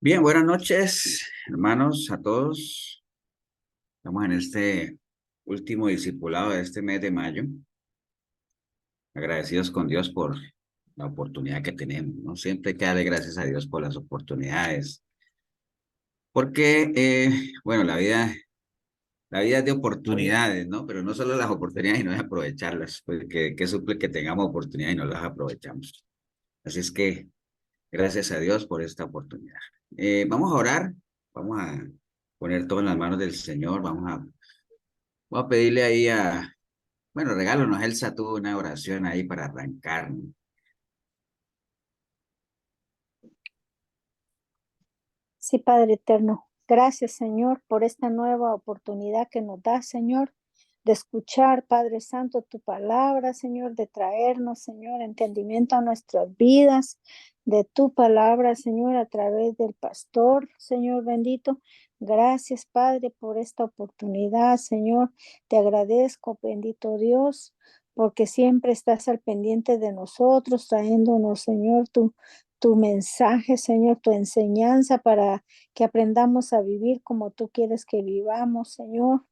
Bien, buenas noches, hermanos, a todos. Estamos en este último discipulado de este mes de mayo. Agradecidos con Dios por la oportunidad que tenemos, ¿no? Siempre hay que darle gracias a Dios por las oportunidades, porque, bueno, la vida es de oportunidades, ¿no? Pero no solo las oportunidades, sino de aprovecharlas, porque qué suple que tengamos oportunidades y no las aprovechamos. Así es que gracias a Dios por esta oportunidad. Vamos a orar, vamos a poner todo en las manos del Señor, voy a pedirle ahí bueno, regálanos Elsa, tú una oración ahí para arrancar, ¿no? Sí, Padre eterno, gracias, Señor, por esta nueva oportunidad que nos da, Señor, de escuchar, Padre Santo, tu palabra, Señor, de traernos, Señor, entendimiento a nuestras vidas, de tu palabra, Señor, a través del pastor, Señor bendito. Gracias, Padre, por esta oportunidad, Señor. Te agradezco, bendito Dios, porque siempre estás al pendiente de nosotros, trayéndonos, Señor, tu mensaje, Señor, tu enseñanza para que aprendamos a vivir como tú quieres que vivamos, Señor,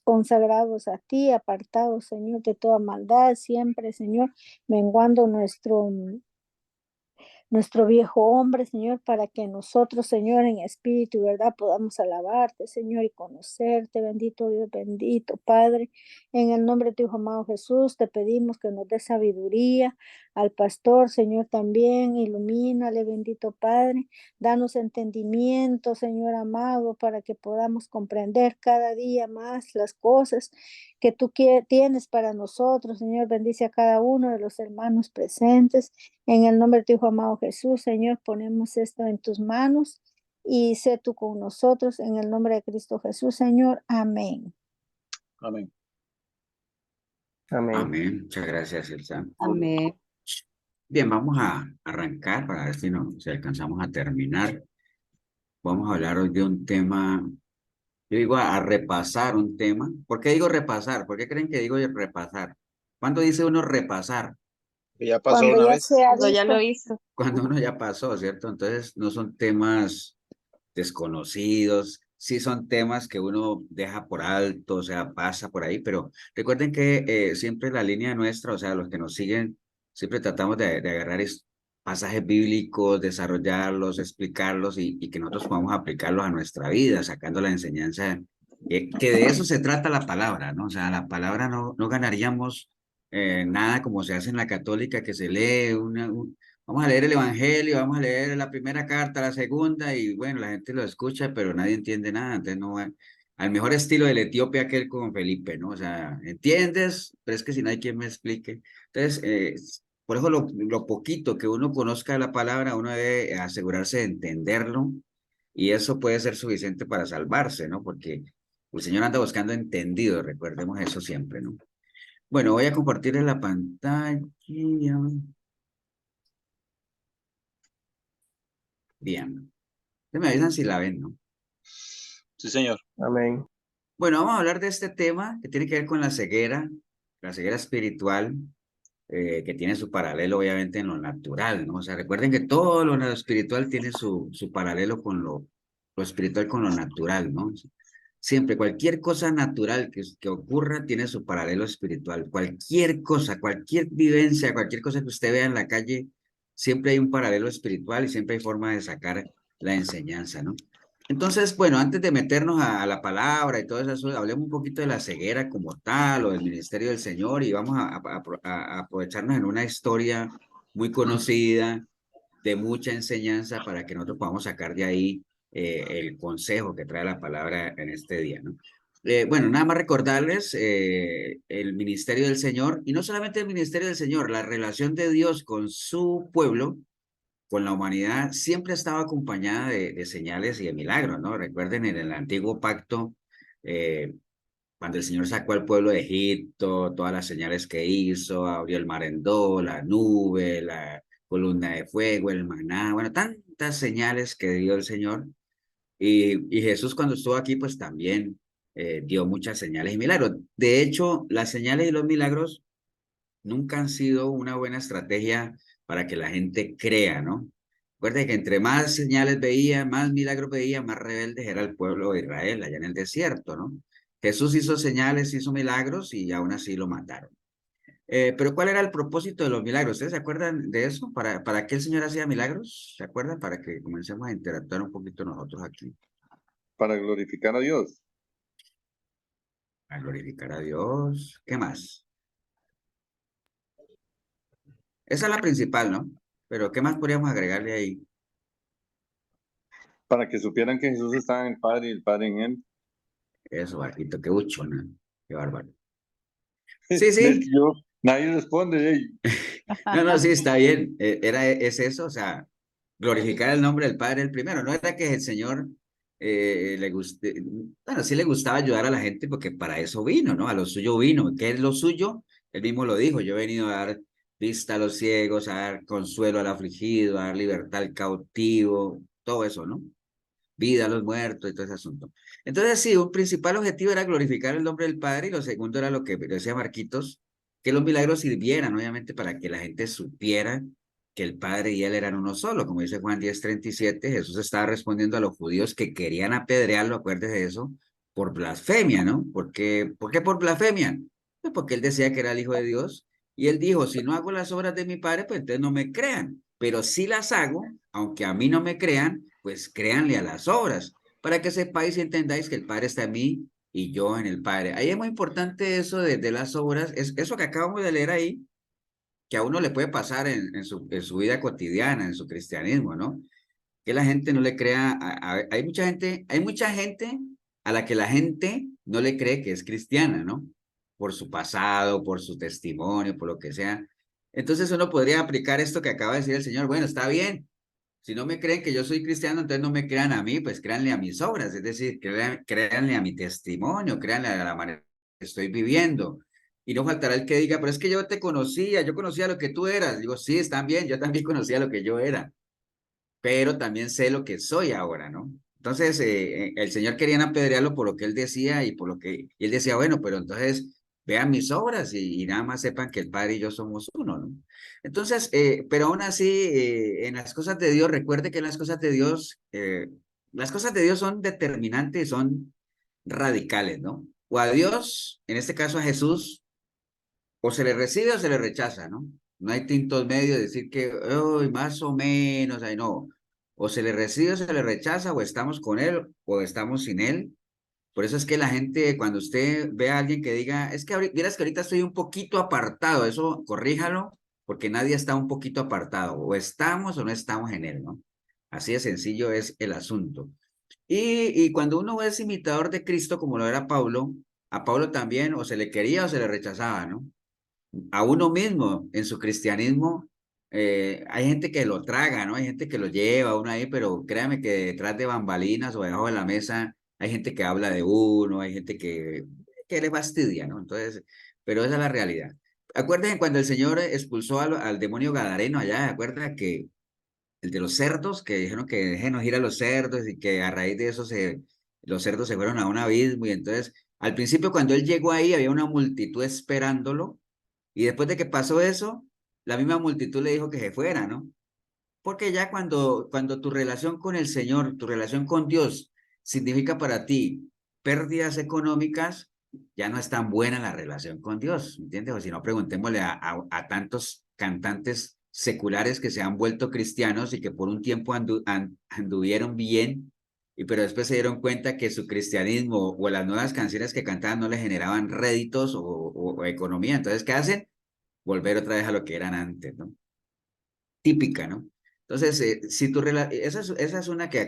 consagrados a ti, apartados, Señor, de toda maldad, siempre, Señor, menguando nuestro viejo hombre, Señor, para que nosotros, Señor, en espíritu y verdad podamos alabarte, Señor, y conocerte, bendito Dios, bendito Padre. En el nombre de tu Hijo amado Jesús, te pedimos que nos dé sabiduría al pastor, Señor, también, ilumínale, bendito Padre. Danos entendimiento, Señor amado, para que podamos comprender cada día más las cosas que tú tienes para nosotros, Señor. Bendice a cada uno de los hermanos presentes. En el nombre de tu Hijo amado Jesús, Señor, ponemos esto en tus manos y sé tú con nosotros. En el nombre de Cristo Jesús, Señor. Amén. Amén. Amén. Amén. Muchas gracias, Elsa. Amén. Bien, vamos a arrancar para ver si alcanzamos a terminar. Vamos a hablar hoy de un tema, yo digo a repasar un tema. ¿Por qué digo repasar? ¿Por qué creen que digo repasar? ¿Cuándo dice uno repasar? Que ya pasó Cuando una ya vez. se ha Cuando ya lo visto, hizo. Cuando uno ya pasó, ¿cierto? Entonces no son temas desconocidos, sí son temas que uno deja por alto, o sea, pasa por ahí, pero recuerden que siempre la línea nuestra, o sea, los que nos siguen, siempre tratamos de agarrar pasajes bíblicos, desarrollarlos, explicarlos y que nosotros podamos aplicarlos a nuestra vida, sacando la enseñanza, que de eso se trata la palabra, ¿no? O sea, la palabra no ganaríamos nada como se hace en la católica, que se lee vamos a leer el Evangelio, vamos a leer la primera carta, la segunda, y bueno, la gente lo escucha, pero nadie entiende nada. Entonces, no va al mejor estilo del etíope aquel con Felipe, ¿no? O sea, ¿entiendes? Pero es que si no hay quien me explique. Entonces, por eso lo poquito que uno conozca de la palabra, uno debe asegurarse de entenderlo, y eso puede ser suficiente para salvarse, ¿no? Porque el Señor anda buscando entendido, recordemos eso siempre, ¿no? Bueno, voy a compartir en la pantalla. Bien. Ustedes me avisan si la ven, ¿no? Sí, señor. Amén. Bueno, vamos a hablar de este tema que tiene que ver con la ceguera espiritual, que tiene su paralelo obviamente en lo natural, ¿no? O sea, recuerden que todo lo espiritual tiene su paralelo con lo espiritual con lo natural, ¿no? Siempre, cualquier cosa natural que ocurra tiene su paralelo espiritual. Cualquier cosa, cualquier vivencia, cualquier cosa que usted vea en la calle, siempre hay un paralelo espiritual y siempre hay forma de sacar la enseñanza, ¿no? Entonces, bueno, antes de meternos a la palabra y todo eso, hablemos un poquito de la ceguera como tal o del ministerio del Señor y vamos a aprovecharnos en una historia muy conocida, de mucha enseñanza para que nosotros podamos sacar de ahí el consejo que trae la palabra en este día, ¿no? Bueno, nada más recordarles el ministerio del Señor, y no solamente el ministerio del Señor, la relación de Dios con su pueblo, con la humanidad, siempre estaba acompañada de señales y de milagros, ¿no? Recuerden en el antiguo pacto, eh, cuando el Señor sacó al pueblo de Egipto, todas las señales que hizo, abrió el mar en dos, la nube, la columna de fuego, el maná, bueno, tantas señales que dio el Señor. Y Jesús cuando estuvo aquí, pues también dio muchas señales y milagros. De hecho, las señales y los milagros nunca han sido una buena estrategia para que la gente crea, ¿no? Recuerde que entre más señales veía, más milagros veía, más rebeldes era el pueblo de Israel allá en el desierto, ¿no? Jesús hizo señales, hizo milagros y aún así lo mataron. Pero ¿cuál era el propósito de los milagros? ¿Ustedes se acuerdan de eso? ¿Para qué el Señor hacía milagros? ¿Se acuerdan? Para que comencemos a interactuar un poquito nosotros aquí, Para glorificar a Dios. a glorificar a Dios. ¿Qué más? Esa es la principal, ¿no? Pero ¿qué más podríamos agregarle ahí? Para que supieran que Jesús estaba en el Padre y el Padre en él. Eso, Barquito, qué buchona, qué bárbaro. Sí, ¿Ves sí, que yo? Nadie responde. Ey. no, no, sí, está bien. Es eso, o sea, glorificar el nombre del Padre el primero. No era que el Señor le guste, bueno, sí le gustaba ayudar a la gente porque para eso vino, ¿no? A lo suyo vino. ¿Qué es lo suyo? Él mismo lo dijo, yo he venido a dar vista a los ciegos, a dar consuelo al afligido, a dar libertad al cautivo, todo eso, ¿no? Vida a los muertos y todo ese asunto. Entonces, sí, un principal objetivo era glorificar el nombre del Padre y lo segundo era lo que decía Marquitos, que los milagros sirvieran, obviamente, para que la gente supiera que el Padre y Él eran uno solo. Como dice Juan 10:37, Jesús estaba respondiendo a los judíos que querían apedrearlo, acuérdese de eso, por blasfemia, ¿no? ¿Por qué por blasfemia? Pues porque Él decía que era el Hijo de Dios y Él dijo, si no hago las obras de mi Padre, pues entonces no me crean, pero si las hago, aunque a mí no me crean, pues créanle a las obras, para que sepáis y entendáis que el Padre está en mí y yo en el Padre. Ahí es muy importante eso de las obras, es eso que acabamos de leer ahí, que a uno le puede pasar en su vida cotidiana, en su cristianismo, ¿no? Que la gente no le crea, hay mucha gente a la que la gente no le cree que es cristiana, ¿no? Por su pasado, por su testimonio, por lo que sea. Entonces uno podría aplicar esto que acaba de decir el Señor, bueno, está bien, si no me creen que yo soy cristiano, entonces no me crean a mí, pues créanle a mis obras, es decir, créanle a mi testimonio, créanle a la manera que estoy viviendo. Y no faltará el que diga, pero es que yo te conocía, yo conocía lo que tú eras. Digo, sí, están bien, yo también conocía lo que yo era, pero también sé lo que soy ahora, ¿no? Entonces, el Señor querían apedrearlo por lo que él decía y por lo que, y él decía, bueno, pero entonces vean mis obras y nada más sepan que el Padre y yo somos uno, ¿no? Entonces, pero aún así, en las cosas de Dios, recuerde que en las cosas de Dios son determinantes, son radicales, ¿no? O a Dios, en este caso a Jesús, o se le recibe o se le rechaza, ¿no? No hay tintos medios de decir que, "Uy, más o menos, ahí no. O se le recibe o se le rechaza, o estamos con él o estamos sin él. Por eso es que la gente, cuando usted ve a alguien que diga, es que vieras que ahorita estoy un poquito apartado, eso corríjalo, porque nadie está un poquito apartado, o estamos o no estamos en él, ¿no? Así de sencillo es el asunto. Y cuando uno es imitador de Cristo, como lo era Pablo, a Pablo también o se le quería o se le rechazaba, ¿no? A uno mismo en su cristianismo, hay gente que lo traga, ¿no? Hay gente que lo lleva a uno ahí, pero créame que detrás de bambalinas o debajo de la mesa hay gente que habla de uno, hay gente que le fastidia, ¿no? Entonces, pero esa es la realidad. Acuérdense cuando el Señor expulsó al demonio gadareno allá, ¿acuerdan que el de los cerdos, que dijeron que déjenos ir a los cerdos y que a raíz de eso los cerdos se fueron a un abismo y entonces al principio cuando él llegó ahí había una multitud esperándolo y después de que pasó eso, la misma multitud le dijo que se fuera, ¿no? Porque ya cuando tu relación con el Señor, tu relación con Dios significa para ti pérdidas económicas, ya no es tan buena la relación con Dios, ¿entiendes? O si no, preguntémosle a tantos cantantes seculares que se han vuelto cristianos y que por un tiempo anduvieron bien, pero después se dieron cuenta que su cristianismo o las nuevas canciones que cantaban no les generaban réditos o economía. Entonces, ¿qué hacen? Volver otra vez a lo que eran antes, ¿no? Típica, ¿no? Entonces, si esa es una que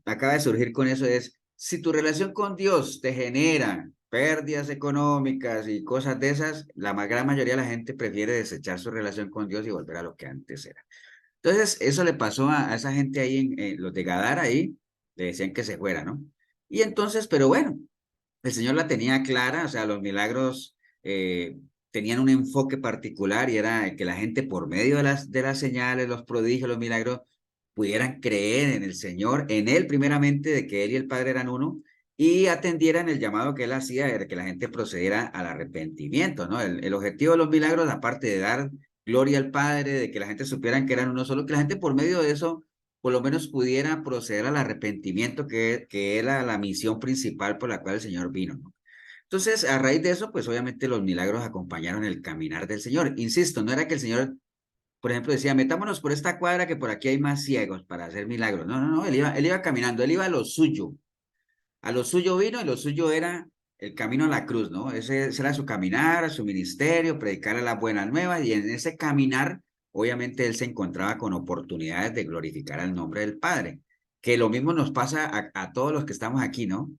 acaba de surgir con eso, es si tu relación con Dios te genera pérdidas económicas y cosas de esas, gran mayoría de la gente prefiere desechar su relación con Dios y volver a lo que antes era. Entonces, eso le pasó a esa gente ahí, los de Gadara ahí, le decían que se fuera, ¿no? Y entonces, pero bueno, el Señor la tenía clara, o sea, los milagros tenían un enfoque particular y era que la gente por medio de las señales, los prodigios, los milagros, pudieran creer en el Señor, en Él primeramente, de que Él y el Padre eran uno, y atendieran el llamado que Él hacía de que la gente procediera al arrepentimiento, ¿no? El objetivo de los milagros, aparte de dar gloria al Padre, de que la gente supieran que eran uno solo, que la gente por medio de eso por lo menos pudiera proceder al arrepentimiento, que era la misión principal por la cual el Señor vino, ¿no? Entonces, a raíz de eso, pues obviamente los milagros acompañaron el caminar del Señor. Insisto, no era que el Señor, por ejemplo, decía, metámonos por esta cuadra que por aquí hay más ciegos para hacer milagros. No, no, no, él iba caminando, él iba a lo suyo. A lo suyo vino y lo suyo era el camino a la cruz, ¿no? Ese era su caminar, su ministerio, predicar las buenas nuevas y en ese caminar, obviamente él se encontraba con oportunidades de glorificar al nombre del Padre, que lo mismo nos pasa a todos los que estamos aquí, ¿no?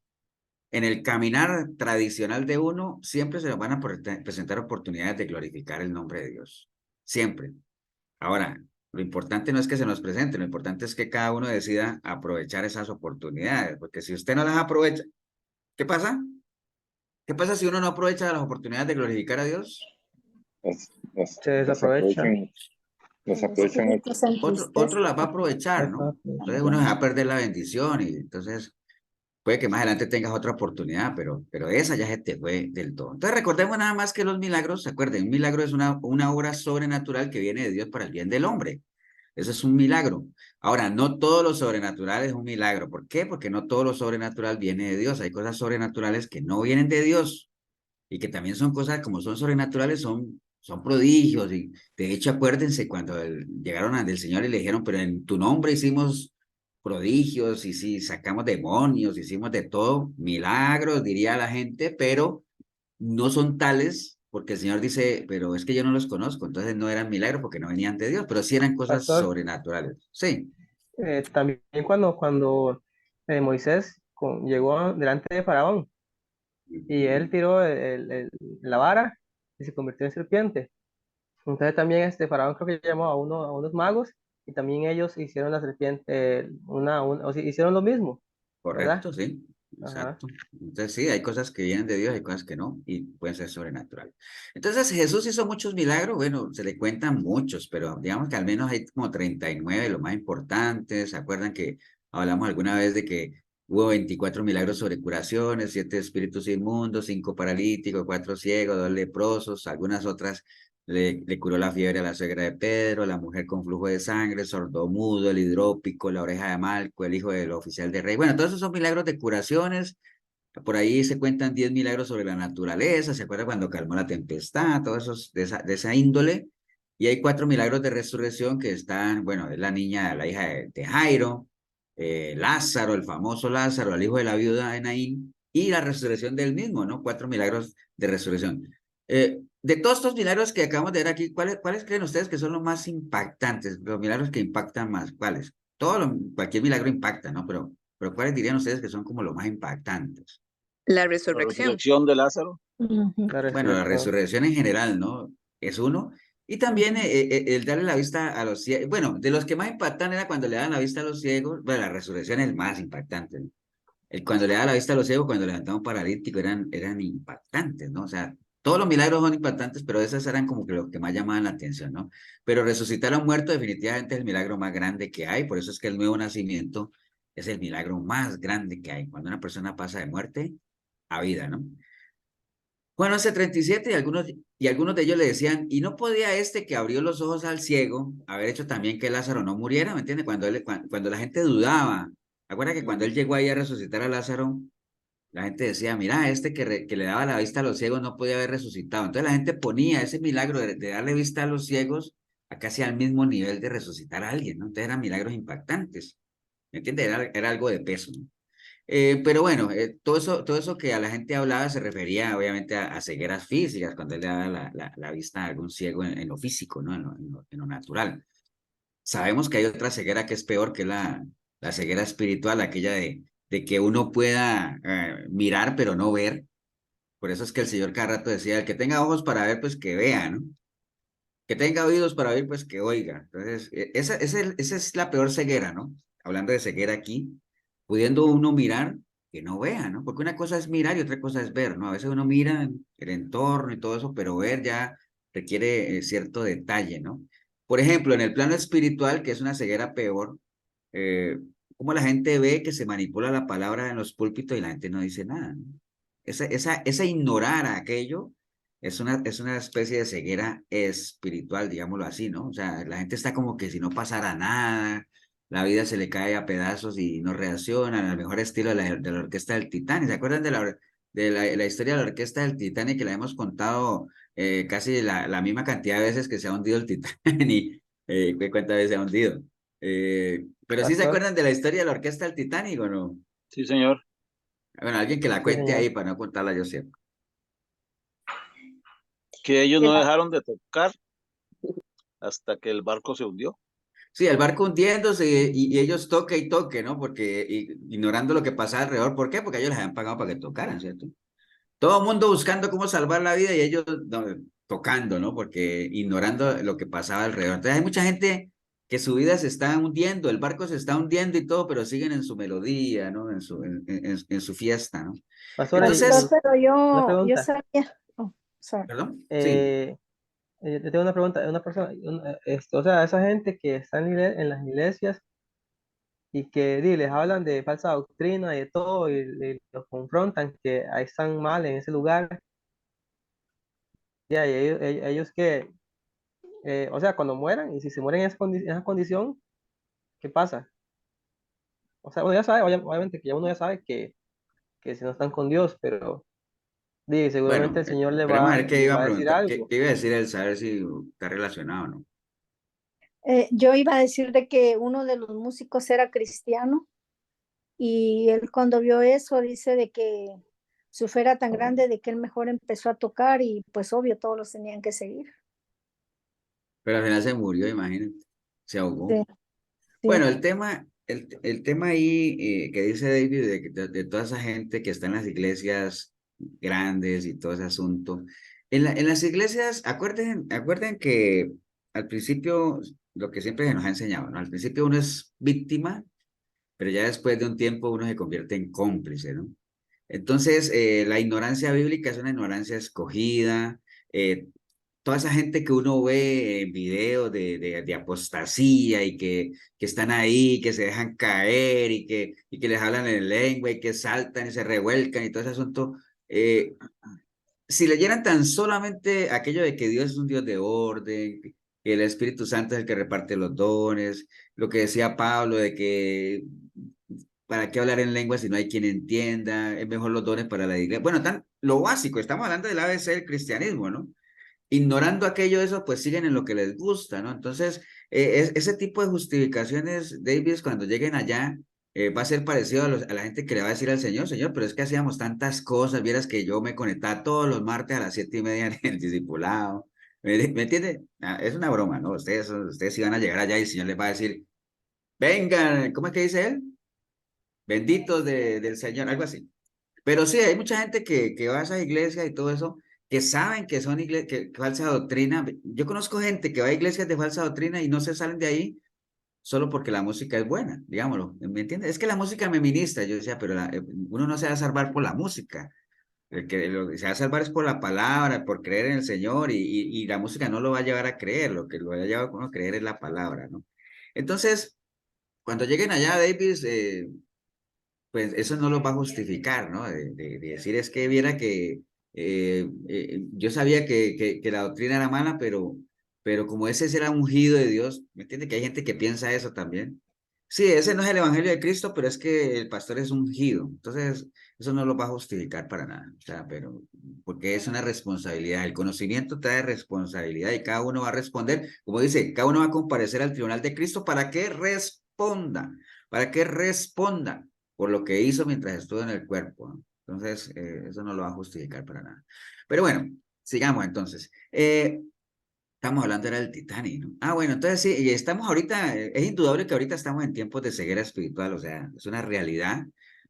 En el caminar tradicional de uno, siempre se nos van a presentar oportunidades de glorificar el nombre de Dios. Siempre. Ahora, lo importante no es que se nos presente, lo importante es que cada uno decida aprovechar esas oportunidades, porque si usted no las aprovecha, ¿qué pasa? ¿Qué pasa si uno no aprovecha las oportunidades de glorificar a Dios? Se desaprovecha. Los Los aprovechan. espíritus se Otro las va a entristecen. aprovechar, ¿no? Entonces uno se va a perder la bendición y entonces puede que más adelante tengas otra oportunidad, pero esa ya se te fue del todo. Entonces recordemos nada más que los milagros, ¿se acuerden? Un milagro es una obra sobrenatural que viene de Dios para el bien del hombre. Eso es un milagro. Ahora, no todo lo sobrenatural es un milagro. ¿Por qué? Porque no todo lo sobrenatural viene de Dios. Hay cosas sobrenaturales que no vienen de Dios y que también son cosas, como son sobrenaturales, son prodigios. Y de hecho, acuérdense cuando llegaron del Señor y le dijeron, pero en tu nombre hicimos prodigios y sí, sacamos demonios, hicimos de todo, milagros, diría la gente, pero no son tales porque el Señor dice, pero es que yo no los conozco, entonces no eran milagros porque no venían de Dios, pero sí eran cosas Pastor, sobrenaturales. Sí, también cuando Moisés llegó delante de Faraón y él tiró la vara y se convirtió en serpiente. Entonces también Faraón creo que llamó a unos magos y también ellos hicieron la serpiente, o sea, hicieron lo mismo, ¿verdad? correcto, sí, Ajá. exacto. Entonces sí, hay cosas que vienen de Dios, hay cosas que no, y pueden ser sobrenaturales. Entonces Jesús hizo muchos milagros, bueno, se le cuentan muchos, pero digamos que al menos hay como 39, los más importantes. ¿Se acuerdan que hablamos alguna vez de que hubo 24 milagros sobre curaciones, 7 espíritus inmundos, 5 paralíticos, 4 ciegos, 2 leprosos, algunas otras le curó la fiebre a la suegra de Pedro, la mujer con flujo de sangre, sordomudo, el hidrópico, la oreja de Malco, el hijo del oficial de rey. Bueno, todos esos son milagros de curaciones. Por ahí se cuentan 10 milagros sobre la naturaleza. ¿Se acuerda cuando calmó la tempestad? Todos esos de esa índole. Y hay 4 milagros de resurrección que están, bueno, es la niña, la hija de Jairo, Lázaro, el famoso Lázaro, el hijo de la viuda de Naín, y la resurrección del mismo, ¿no? 4 milagros de resurrección. De todos estos milagros que acabamos de ver aquí, ¿cuáles creen ustedes que son los más impactantes? Los milagros que impactan más, ¿cuáles? Cualquier milagro impacta, ¿no? Pero ¿cuáles dirían ustedes que son como los más impactantes? La La resurrección. resurrección de Lázaro. Ujú. La Bueno, la resurrección. resurrección en general, ¿no? Es uno. Y también el darle la vista a los ciegos. Bueno, de los que más impactan era cuando le dan la vista a los ciegos. Bueno, la resurrección es el más impactante, ¿no? Cuando le da la vista a los ciegos, cuando levantaba un paralítico, eran impactantes, ¿no? O sea, todos los milagros son impactantes, pero esos eran como que los que más llamaban la atención, ¿no? Pero resucitar a un muerto definitivamente es el milagro más grande que hay. Por eso es que el nuevo nacimiento es el milagro más grande que hay. Cuando una persona pasa de muerte a vida, ¿no? Juan 11:37 y algunos de ellos le decían, ¿y no podía este que abrió los ojos al ciego haber hecho también que Lázaro no muriera? ¿Me entiende? Cuando la gente dudaba, ¿acuerda que cuando él llegó ahí a resucitar a Lázaro, la gente decía, mira, este que le daba la vista a los ciegos no podía haber resucitado? Entonces la gente ponía ese milagro de darle vista a los ciegos a casi al mismo nivel de resucitar a alguien, ¿no? Entonces eran milagros impactantes, ¿me entiende? Era algo de peso, ¿no? Pero bueno, todo eso que a la gente hablaba se refería obviamente a cegueras físicas, cuando él le daba la vista a algún ciego en lo físico, ¿no? En lo natural. Sabemos que hay otra ceguera que es peor, que es la ceguera espiritual, aquella de que uno pueda mirar pero no ver. Por eso es que el Señor cada rato decía, el que tenga ojos para ver, pues que vea, ¿no? Que tenga oídos para oír, pues que oiga. Entonces, esa es la peor ceguera, ¿no? Hablando de ceguera aquí, pudiendo uno mirar, que no vea, ¿no? Porque una cosa es mirar y otra cosa es ver, ¿no? A veces uno mira el entorno y todo eso, pero ver ya requiere cierto detalle, ¿no? Por ejemplo, en el plano espiritual, que es una ceguera peor, eh, como la gente ve que se manipula la palabra en los púlpitos y la gente no dice nada, ¿no? Esa ignorar a aquello es una especie de ceguera espiritual, digámoslo así, ¿no? O sea, la gente está como que si no pasara nada, la vida se le cae a pedazos y no reaccionan, al mejor estilo de la orquesta del Titanic. ¿Se acuerdan de la historia de la orquesta del Titanic que la hemos contado casi la misma cantidad de veces que se ha hundido el Titanic? ¿Cuántas veces se ha hundido? Pero sí se Pastor, acuerdan de la historia de la orquesta del Titanic, ¿o no? Sí, señor. Bueno, alguien que la sí, cuente señor. ahí para no contarla yo siempre. Que ellos De no la- dejaron de tocar hasta que el barco se hundió. Sí, el barco hundiéndose y ellos toque y toque, ¿no? Porque ignorando lo que pasaba alrededor. ¿Por qué? Porque ellos les habían pagado para que tocaran, ¿cierto? Todo el mundo buscando cómo salvar la vida y ellos no, tocando, ¿no? Porque ignorando lo que pasaba alrededor. Entonces hay mucha gente que su vida se está hundiendo, el barco se está hundiendo y todo, pero siguen en su melodía, ¿no? En su fiesta, ¿no? Pastora, Pastor, Entonces, pero una yo pregunta. sabía. Oh, sorry. perdón, sí. Eh, yo tengo una pregunta. Una persona, o sea, esa gente que está en las iglesias y que les hablan de falsa doctrina y de todo y los confrontan que ahí están mal en ese lugar. Ya, y ellos que, o sea, cuando mueran y si se mueren en esa condición, ¿qué pasa? O sea, uno ya sabe, obviamente que ya uno ya sabe que si no están con Dios, pero seguramente Bueno, el Señor esperemos a ver qué les iba va a a decir preguntar, algo. qué iba a decir él, saber si está relacionado o no. Yo iba a decir de que uno de los músicos era cristiano y él cuando vio eso dice de que su fe era tan grande de que él mejor empezó a tocar y pues obvio todos los tenían que seguir. Pero al final se murió, imagínate, se ahogó. Sí, Bueno, sí. el tema ahí que dice David de toda esa gente que está en las iglesias grandes y todo ese asunto. En las iglesias, acuerden que al principio, lo que siempre se nos ha enseñado, ¿no? Al principio uno es víctima, pero ya después de un tiempo uno se convierte en cómplice, ¿no? Entonces, la ignorancia bíblica es una ignorancia escogida. Toda esa gente que uno ve en videos de apostasía y que están ahí, que se dejan caer y que les hablan en lengua y que saltan y se revuelcan y todo ese asunto, si leyeran tan solamente aquello de que Dios es un Dios de orden, que el Espíritu Santo es el que reparte los dones, lo que decía Pablo de que para qué hablar en lengua si no hay quien entienda, es mejor los dones para la iglesia. Bueno, lo básico, estamos hablando del ABC del cristianismo, ¿no? Ignorando aquello de eso, pues siguen en lo que les gusta, ¿no? Entonces, ese tipo de justificaciones, Davis, cuando lleguen allá, va a ser parecido a la gente que le va a decir al Señor, Señor, pero es que hacíamos tantas cosas, vieras que yo me conectaba todos los martes a las 7:30 en el discipulado, ¿me entiende? Ah, es una broma, ¿no? Ustedes iban a llegar allá y el Señor les va a decir, vengan, ¿cómo es que dice él? Benditos del Señor, algo así. Pero sí, hay mucha gente que va a esas iglesias y todo eso, que saben que son iglesias, que falsa doctrina. Yo conozco gente que va a iglesias de falsa doctrina y no se salen de ahí solo porque la música es buena, digámoslo. ¿Me entiendes? Es que la música me ministra. Yo decía, pero uno no se va a salvar por la música. Lo que se va a salvar es por la palabra, por creer en el Señor y la música no lo va a llevar a creer. Lo que lo va a llevar a uno a creer es la palabra, ¿no? Entonces, cuando lleguen allá, Davis, pues eso no lo va a justificar, ¿no? De decir es que viera que yo sabía que la doctrina era mala, pero como ese era ungido de Dios, ¿me entiende? Que hay gente que piensa eso también. Sí, ese no es el evangelio de Cristo, pero es que el pastor es ungido. Entonces, eso no lo va a justificar para nada. O sea, pero porque es una responsabilidad. El conocimiento trae responsabilidad y cada uno va a responder. Como dice, cada uno va a comparecer al tribunal de Cristo para que responda por lo que hizo mientras estuvo en el cuerpo, ¿no? Entonces, eso no lo va a justificar para nada. Pero bueno, sigamos entonces. Estamos hablando era del Titanic, ¿no? Ah, bueno, entonces sí, y estamos ahorita, es indudable que ahorita estamos en tiempos de ceguera espiritual, o sea, es una realidad,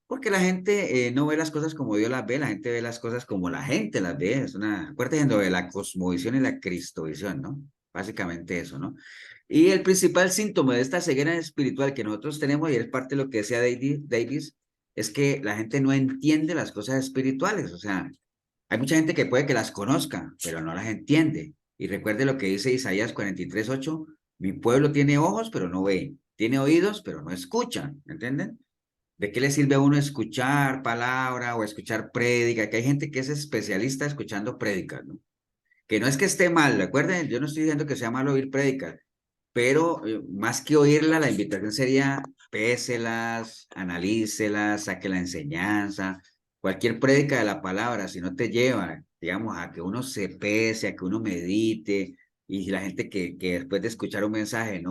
porque la gente no ve las cosas como Dios las ve, la gente ve las cosas como la gente las ve, acuérdense de la cosmovisión y la cristovisión, ¿no? Básicamente eso, ¿no? Y el principal síntoma de esta ceguera espiritual que nosotros tenemos, y es parte de lo que decía Davis, es que la gente no entiende las cosas espirituales, o sea, hay mucha gente que puede que las conozca, pero no las entiende. Y recuerde lo que dice Isaías 43:8, mi pueblo tiene ojos, pero no ve, tiene oídos, pero no escucha, ¿entienden? ¿De qué le sirve a uno escuchar palabra o escuchar prédica? Que hay gente que es especialista escuchando prédicas, ¿no? que no es que esté mal, recuerden, yo no estoy diciendo que sea malo oír prédicas, pero más que oírla, la invitación sería péselas, analícelas, saque la enseñanza, cualquier prédica de la palabra, si no te lleva, digamos, a que uno se pese, a que uno medite, y la gente que después de escuchar un mensaje,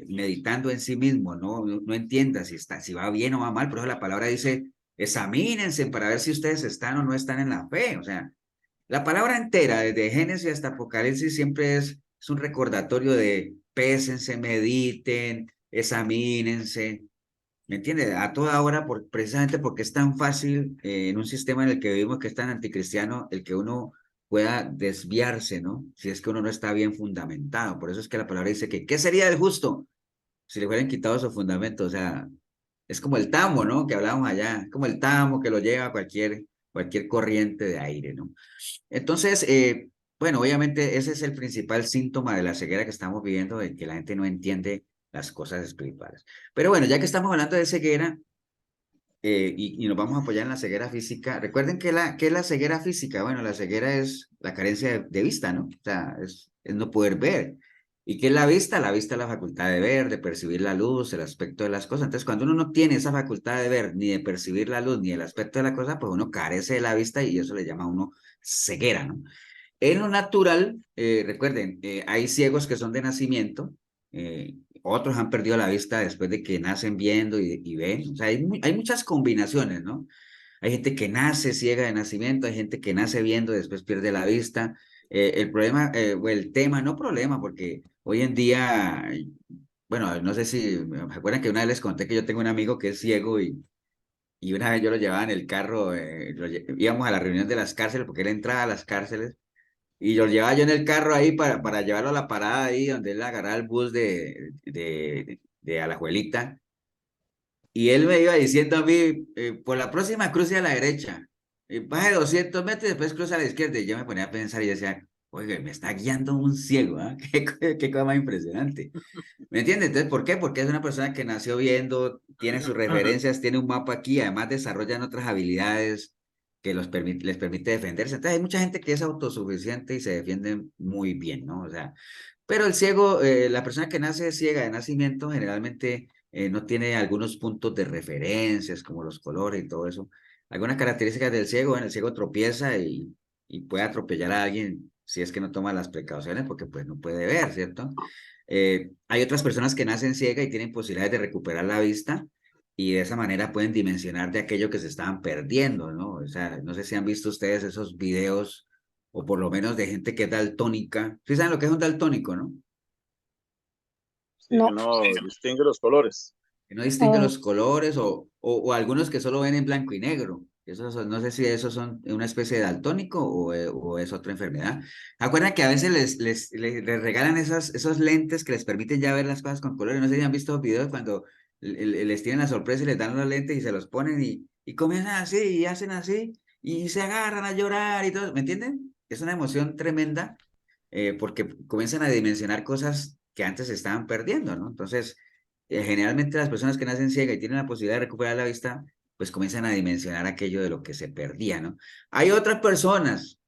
meditando en sí mismo, no entienda si va bien o va mal, por eso la palabra dice, examínense para ver si ustedes están o no están en la fe, o sea, la palabra entera, desde Génesis hasta Apocalipsis, siempre es un recordatorio de pésense, mediten, examínense, ¿me entiendes? A toda hora, precisamente porque es tan fácil en un sistema en el que vivimos que es tan anticristiano, el que uno pueda desviarse, ¿no? Si es que uno no está bien fundamentado. Por eso es que la palabra dice que, ¿qué sería del justo si le hubieran quitado su fundamento? O sea, es como el tamo, ¿no? Que hablábamos allá, como el tamo que lo lleva cualquier corriente de aire, ¿no? Entonces, bueno, obviamente ese es el principal síntoma de la ceguera que estamos viviendo, de que la gente no entiende las cosas espirituales. Pero bueno, ya que estamos hablando de ceguera y nos vamos a apoyar en la ceguera física, recuerden ¿qué es la ceguera física? Bueno, la ceguera es la carencia de vista, ¿no? O sea, es no poder ver. ¿Y qué es la vista? La vista es la facultad de ver, de percibir la luz, el aspecto de las cosas. Entonces, cuando uno no tiene esa facultad de ver, ni de percibir la luz, ni el aspecto de la cosa, pues uno carece de la vista y eso le llama a uno ceguera, ¿no? En lo natural, recuerden, hay ciegos que son de nacimiento, otros han perdido la vista después de que nacen viendo y ven. O sea, hay muchas combinaciones, ¿no? Hay gente que nace ciega de nacimiento, hay gente que nace viendo y después pierde la vista. El problema, o el tema, no problema, porque hoy en día, bueno, no sé si me acuerdan que una vez les conté que yo tengo un amigo que es ciego y una vez yo lo llevaba en el carro, íbamos a la reunión de las cárceles, porque él entraba a las cárceles y lo llevaba yo en el carro ahí para llevarlo a la parada ahí donde él agarraba el bus de Alajuelita. Y él me iba diciendo a mí, por la próxima cruce a la derecha, baje 200 metros y después cruza a la izquierda. Y yo me ponía a pensar y yo decía, oye, me está guiando un ciego, ¿ah? Qué cosa más impresionante. ¿Me entiendes? Entonces, ¿por qué? Porque es una persona que nació viendo, tiene sus referencias, tiene un mapa aquí, además desarrollan otras habilidades que les permite defenderse. Entonces, hay mucha gente que es autosuficiente y se defiende muy bien, ¿no? O sea, pero el ciego, la persona que nace ciega de nacimiento, generalmente no tiene algunos puntos de referencias, como los colores y todo eso. Algunas características del ciego, bueno, el ciego tropieza y puede atropellar a alguien si es que no toma las precauciones, porque pues no puede ver, ¿cierto? Hay otras personas que nacen ciegas y tienen posibilidades de recuperar la vista y de esa manera pueden dimensionar de aquello que se estaban perdiendo, ¿no? O sea, no sé si han visto ustedes esos videos o por lo menos de gente que es daltónica. ¿Sí saben lo que es un daltónico, no? Sí, que No. no distingue los colores. Que no distingue Oh, los colores o algunos que solo ven en blanco y negro. No sé si esos son una especie de daltónico o es otra enfermedad. Acuerdan que a veces les regalan esos lentes que les permiten ya ver las cosas con colores. No sé si han visto videos cuando les tienen la sorpresa y les dan los lentes y se los ponen y comienzan así y hacen así y se agarran a llorar y todo. ¿Me entienden? Es una emoción tremenda porque comienzan a dimensionar cosas que antes se estaban perdiendo, ¿no? Entonces, generalmente las personas que nacen ciegas y tienen la posibilidad de recuperar la vista, pues comienzan a dimensionar aquello de lo que se perdía, ¿no? Hay otras personas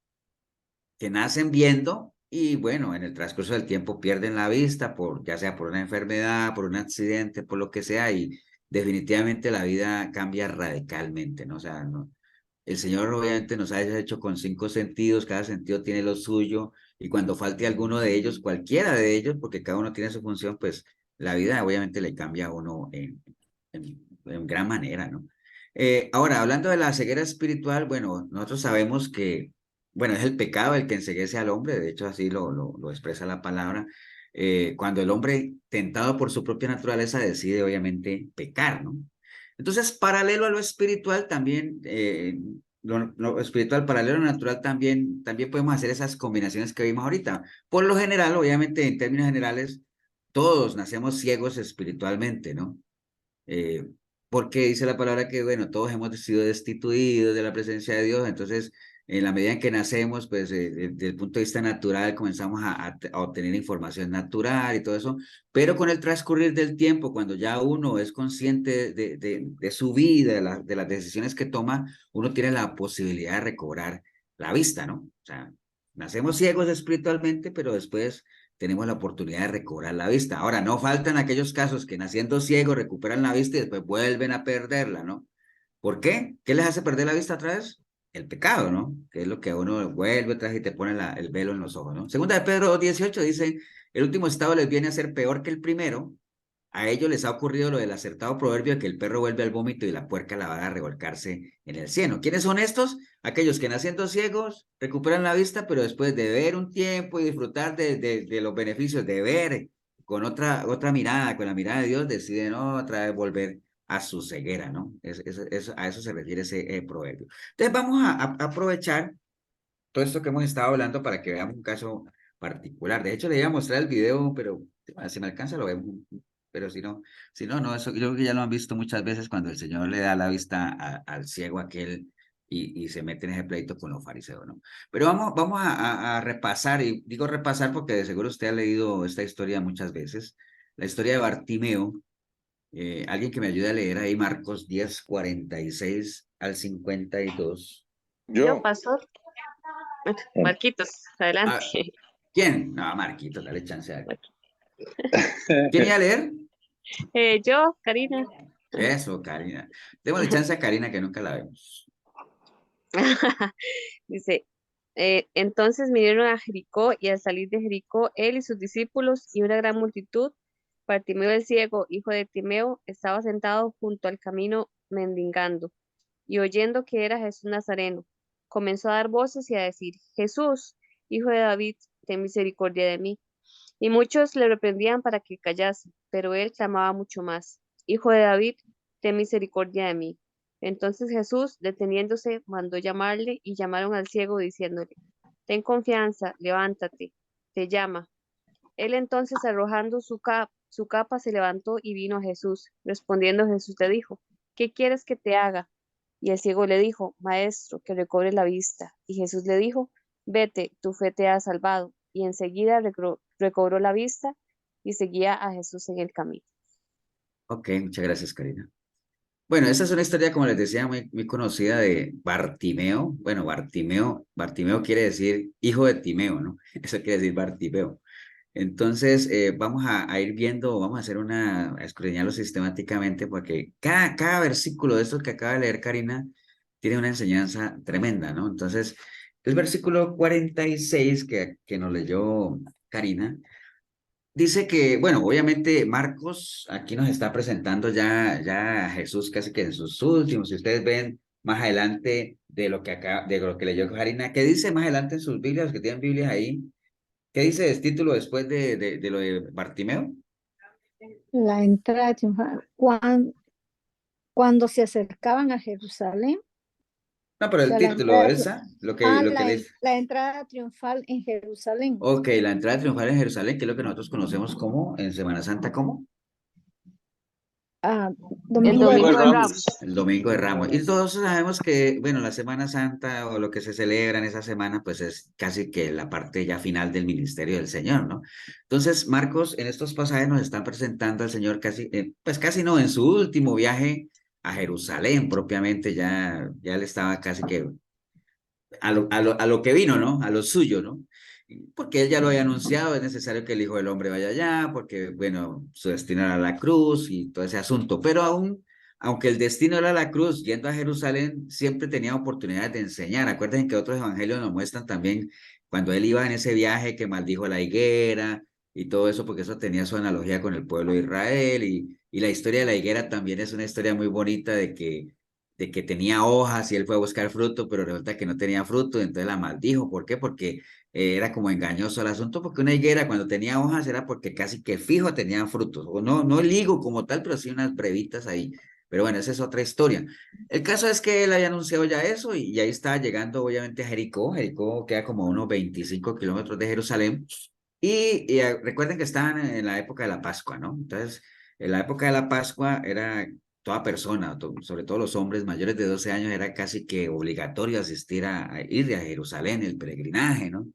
que nacen viendo y bueno, en el transcurso del tiempo pierden la vista, ya sea por una enfermedad, por un accidente, por lo que sea, y definitivamente la vida cambia radicalmente, ¿no? O sea, no, el Señor obviamente nos ha hecho con 5 sentidos, cada sentido tiene lo suyo, y cuando falte alguno de ellos, cualquiera de ellos, porque cada uno tiene su función, pues la vida obviamente le cambia a uno en gran manera, ¿no? Ahora, hablando de la ceguera espiritual, bueno, nosotros sabemos que, bueno, es el pecado el que enceguece al hombre, de hecho así lo expresa la palabra, cuando el hombre, tentado por su propia naturaleza, decide obviamente pecar, ¿no? Entonces, paralelo a lo espiritual también, lo espiritual paralelo a lo natural también podemos hacer esas combinaciones que vimos ahorita. Por lo general, obviamente, en términos generales, todos nacemos ciegos espiritualmente, ¿no? Eh, Porque dice la palabra que, bueno, todos hemos sido destituidos de la presencia de Dios, entonces, en la medida en que nacemos, pues, desde el punto de vista natural, comenzamos a obtener información natural y todo eso, pero con el transcurrir del tiempo, cuando ya uno es consciente de su vida, de las decisiones que toma, uno tiene la posibilidad de recobrar la vista, ¿no? O sea, Nacemos ciegos espiritualmente, pero después tenemos la oportunidad de recobrar la vista. Ahora, no faltan aquellos casos que naciendo ciegos recuperan la vista y después vuelven a perderla, ¿no? ¿Por qué? ¿Qué les hace perder la vista otra vez? El pecado, ¿no? Que es lo que a uno vuelve atrás y te pone el velo en los ojos, ¿no? Segunda de Pedro 2:18 dice, el último estado les viene a ser peor que el primero. A ellos les ha ocurrido lo del acertado proverbio de que el perro vuelve al vómito y la puerca la va a revolcarse en el cieno. ¿Quiénes son estos? Aquellos que naciendo ciegos recuperan la vista, pero después de ver un tiempo y disfrutar de los beneficios de ver con otra mirada, con la mirada de Dios, deciden otra vez volver a su ceguera, ¿no? A eso se refiere ese proverbio. Entonces vamos a aprovechar todo esto que hemos estado hablando para que veamos un caso particular. De hecho, le iba a mostrar el video, pero si me alcanza lo vemos. Pero si no, no, eso yo creo que ya lo han visto muchas veces cuando el Señor le da la vista al ciego aquel y se mete en ese pleito con los fariseos, ¿no? Pero vamos a repasar, y digo repasar porque de seguro usted ha leído esta historia muchas veces, la historia de Bartimeo. Alguien que me ayude a leer ahí Marcos 10:46 al 52. Yo, Yo, pastor. Marquitos, adelante. Ah, ¿quién? No, Marquito, dale chance a... ¿Quién iba a leer? Yo, Karina. Eso, Karina. Démosle chance a Karina que nunca la vemos. Dice, entonces vinieron a Jericó y al salir de Jericó, él y sus discípulos y una gran multitud, Bartimeo el ciego, hijo de Timeo, estaba sentado junto al camino mendigando y oyendo que era Jesús Nazareno, comenzó a dar voces y a decir, Jesús, hijo de David, ten misericordia de mí. Y muchos le reprendían para que callase, pero él clamaba mucho más, Hijo de David, ten misericordia de mí. Entonces Jesús, deteniéndose, mandó llamarle y llamaron al ciego diciéndole, ten confianza, levántate, te llama. Él entonces, arrojando su capa, se levantó y vino a Jesús. Respondiendo Jesús le dijo, ¿qué quieres que te haga? Y el ciego le dijo, Maestro, que recobre la vista. Y Jesús le dijo, vete, tu fe te ha salvado. Y enseguida recobró la vista y seguía a Jesús en el camino. Ok, muchas gracias, Karina. Bueno, esa es una historia, como les decía, muy conocida de Bartimeo. Bueno, Bartimeo quiere decir hijo de Timeo, ¿no? Eso quiere decir Bartimeo. Entonces, vamos a ir viendo, vamos a hacer a escudriñarlo sistemáticamente, porque cada versículo de estos que acaba de leer Karina tiene una enseñanza tremenda, ¿no? Entonces, el versículo 46 que nos leyó Karina, dice que, bueno, obviamente Marcos aquí nos está presentando ya a Jesús casi que en sus últimos. Si ustedes ven más adelante de lo que leyó Karina, ¿qué dice más adelante en sus Biblias, los que tienen Biblias ahí? ¿Qué dice el título después de lo de Bartimeo? La entrada triunfal. Cuando se acercaban a Jerusalén, No, pero o el sea, la título, entrada, Elsa, lo que le dice. la entrada triunfal en Jerusalén. Ok, la entrada triunfal en Jerusalén, que es lo que nosotros conocemos como en Semana Santa, ¿cómo? Ah, El domingo de Domingo de domingo de Ramos. Ramos. Ramos. El Domingo de Ramos. Y todos sabemos que, bueno, la Semana Santa o lo que se celebra en esa semana, pues es casi que la parte ya final del ministerio del Señor, ¿no? Entonces, Marcos, en estos pasajes nos están presentando al Señor casi, pues casi no, en su último viaje a Jerusalén propiamente, ya él estaba casi que a lo que vino, ¿no? A lo suyo, ¿no? Porque él ya lo había anunciado, es necesario que el Hijo del Hombre vaya allá, porque, bueno, su destino era la cruz y todo ese asunto. Pero aunque el destino era la cruz, yendo a Jerusalén, siempre tenía oportunidades de enseñar. Acuérdense que otros evangelios nos muestran también cuando él iba en ese viaje que maldijo la higuera y todo eso, porque eso tenía su analogía con el pueblo de Israel. Y la historia de la higuera también es una historia muy bonita de que tenía hojas y él fue a buscar fruto, pero resulta que no tenía fruto, entonces la maldijo. ¿Por qué? Porque era como engañoso el asunto, porque una higuera cuando tenía hojas era porque casi que fijo tenían frutos, o no el higo como tal, pero sí unas brevitas ahí. Pero bueno, esa es otra historia. El caso es que él había anunciado ya eso y ahí estaba llegando obviamente a Jericó. Jericó queda como a unos 25 kilómetros de Jerusalén. Y recuerden que estaban en la época de la Pascua, ¿no? Entonces, en la época de la Pascua era toda persona, sobre todo los hombres mayores de 12 años, era casi que obligatorio asistir a ir a Jerusalén, el peregrinaje, ¿no?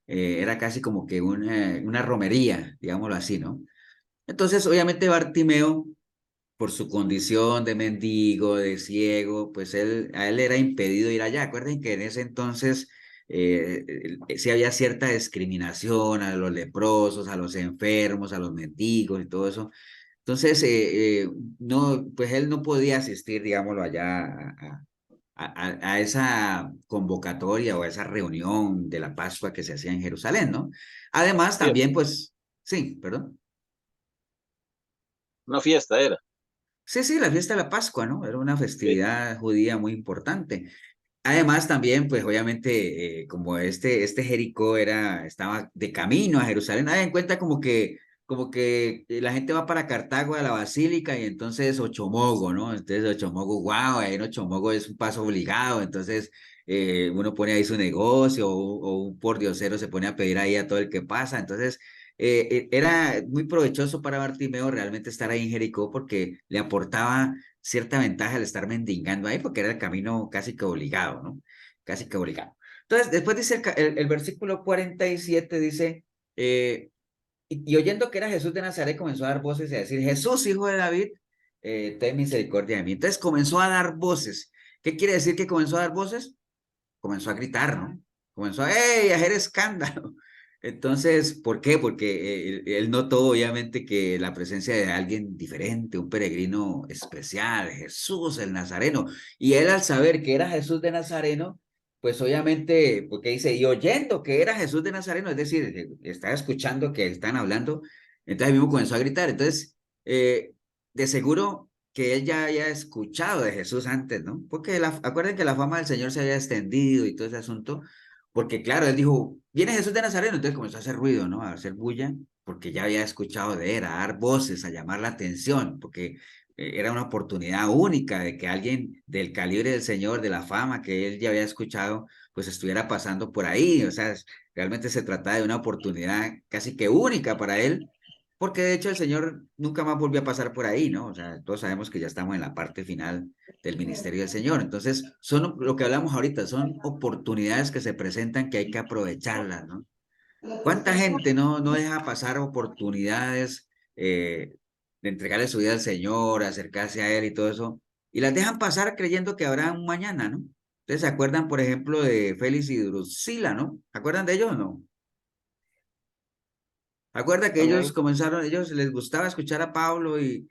Era casi como que una romería, digámoslo así, ¿no? Entonces, obviamente Bartimeo, por su condición de mendigo, de ciego, pues a él era impedido ir allá. Acuerden que en ese entonces sí había cierta discriminación a los leprosos, a los enfermos, a los mendigos y todo eso. Entonces, no, pues él no podía asistir, digámoslo, allá a esa convocatoria o a esa reunión de la Pascua que se hacía en Jerusalén, ¿no? Además, Sí, también, pues, sí, perdón. una fiesta era. Sí, sí, la fiesta de la Pascua, ¿no? Era una Sí. festividad judía muy importante. Además, también, pues, obviamente, como este Jericó estaba de camino a Jerusalén, hagan en cuenta como que la gente va para Cartago a la Basílica y entonces Ochomogo, ¿no? Entonces Ochomogo, wow, ahí en Ochomogo es un paso obligado, entonces uno pone ahí su negocio o un pordiosero se pone a pedir ahí a todo el que pasa, entonces era muy provechoso para Bartimeo realmente estar ahí en Jericó porque le aportaba cierta ventaja al estar mendigando ahí, porque era el camino casi que obligado, ¿no? Casi que obligado. Entonces, después dice el versículo 47, dice, y oyendo que era Jesús de Nazaret, comenzó a dar voces y a decir, Jesús, hijo de David, ten misericordia de mí. Entonces comenzó a dar voces. ¿Qué quiere decir que comenzó a dar voces? Comenzó a gritar, ¿no? Comenzó a, ¡hey!, a hacer escándalo. Entonces, ¿por qué? Porque él notó obviamente que la presencia de alguien diferente, un peregrino especial, Jesús el Nazareno, y él al saber que era Jesús de Nazareno, pues obviamente, porque dice, y oyendo que era Jesús de Nazareno, es decir, estaba escuchando que están hablando, entonces mismo comenzó a gritar. Entonces, de seguro que él ya había escuchado de Jesús antes, ¿no? Porque acuerden que la fama del Señor se había extendido y todo ese asunto, porque claro, él dijo, viene Jesús de Nazareno, entonces comenzó a hacer ruido, ¿no? A hacer bulla, porque ya había escuchado de él, a dar voces, a llamar la atención, porque era una oportunidad única de que alguien del calibre del Señor, de la fama que él ya había escuchado, pues estuviera pasando por ahí, o sea, realmente se trata de una oportunidad casi que única para él, porque de hecho el Señor nunca más volvió a pasar por ahí, ¿no? O sea, todos sabemos que ya estamos en la parte final del ministerio del Señor. Entonces, son lo que hablamos ahorita, son oportunidades que se presentan que hay que aprovecharlas, ¿no? ¿Cuánta gente no deja pasar oportunidades de entregarle su vida al Señor, acercarse a Él y todo eso? Y las dejan pasar creyendo que habrá un mañana, ¿no? Ustedes se acuerdan, por ejemplo, de Félix y Drusila, ¿no? ¿Se acuerdan de ellos o no? Acuerda que ellos Amén. comenzaron, ellos les gustaba escuchar a Pablo y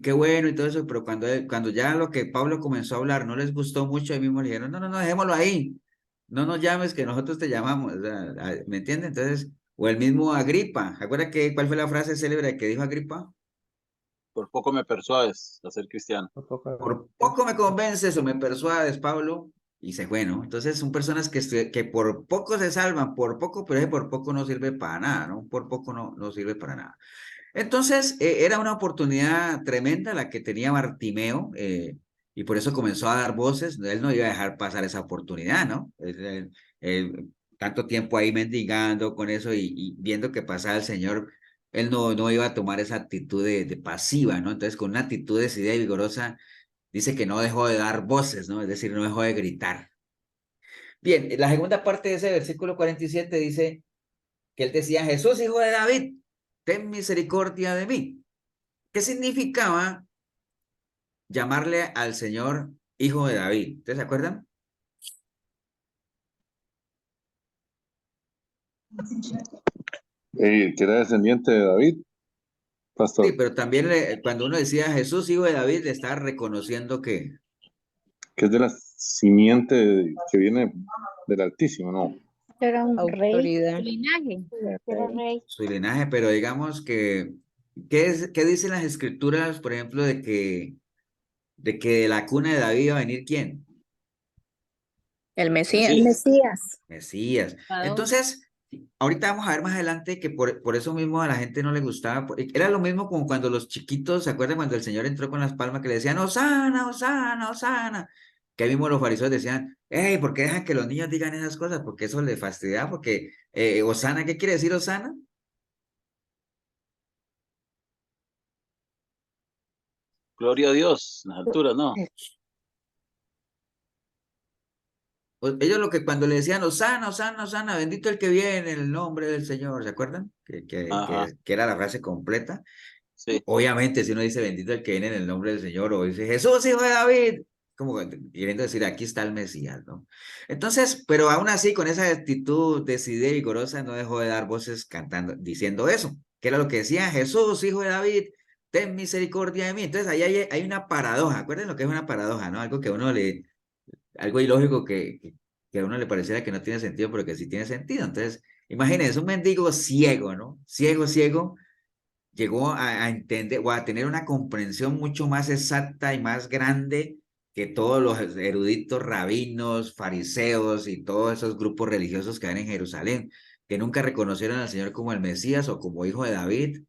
qué bueno y todo eso, pero cuando ya lo que Pablo comenzó a hablar no les gustó mucho, ahí mismo le dijeron, no, no, no, dejémoslo ahí, no nos llames que nosotros te llamamos, o sea, ¿me entiendes? Entonces, o el mismo Agripa, ¿acuerda cuál fue la frase célebre que dijo Agripa? Por poco me persuades a ser cristiano. Un poco. Por poco me convences o me persuades, Pablo, y se fue, ¿no? Entonces son personas que por poco se salvan, por poco, pero ese por poco no sirve para nada, ¿no? Por poco no sirve para nada. Entonces, era una oportunidad tremenda la que tenía Bartimeo, y por eso comenzó a dar voces. Él no iba a dejar pasar esa oportunidad, ¿no? Tanto tiempo ahí mendigando con eso y viendo que pasaba el Señor, él no iba a tomar esa actitud de pasiva, ¿no? Entonces, con una actitud decidida y vigorosa, dice que no dejó de dar voces, ¿no? Es decir, no dejó de gritar. Bien, la segunda parte de ese versículo 47 dice que él decía, Jesús, hijo de David, ten misericordia de mí. ¿Qué significaba llamarle al Señor hijo de David? ¿Ustedes se acuerdan? Que era descendiente de David, Sí, pastor, pero también cuando uno decía Jesús hijo de David, le estaba reconociendo que es de la simiente que viene del Altísimo, ¿no? Era un rey. Autoridad. Linaje, Era era rey. su linaje, pero digamos ¿qué dicen las escrituras, por ejemplo, de que de la cuna de David iba a venir quién? El Mesías. el Mesías. Mesías. Mesías. Salvador. Entonces, ahorita vamos a ver más adelante que por eso mismo a la gente no le gustaba. Era lo mismo como cuando los chiquitos, ¿se acuerdan cuando el Señor entró con las palmas que le decían, Osana, Osana, Osana? Que ahí mismo los fariseos decían, hey, ¿por qué dejan que los niños digan esas cosas? Porque eso les fastidia, porque Osana, ¿qué quiere decir Osana? Gloria a Dios, en las alturas, ¿no? Ellos lo que cuando le decían, Osana, Osana, Osana, bendito el que viene en el nombre del Señor, ¿se acuerdan? Ajá, Que era la frase completa. sí. Obviamente, si uno dice bendito el que viene en el nombre del Señor, o dice Jesús, hijo de David, como queriendo decir, aquí está el Mesías, ¿no? Entonces, pero aún así, con esa actitud decidida y vigorosa, no dejó de dar voces cantando, diciendo eso, que era lo que decía: Jesús, hijo de David, ten misericordia de mí. Entonces, ahí hay una paradoja. Acuérdense lo que es una paradoja, ¿no? Algo que algo ilógico que a uno le pareciera que no tiene sentido, pero que sí tiene sentido. Entonces, imagínense, un mendigo ciego, ¿no? Ciego, llegó a entender o a tener una comprensión mucho más exacta y más grande que todos los eruditos rabinos, fariseos y todos esos grupos religiosos que hay en Jerusalén, que nunca reconocieron al Señor como el Mesías o como hijo de David,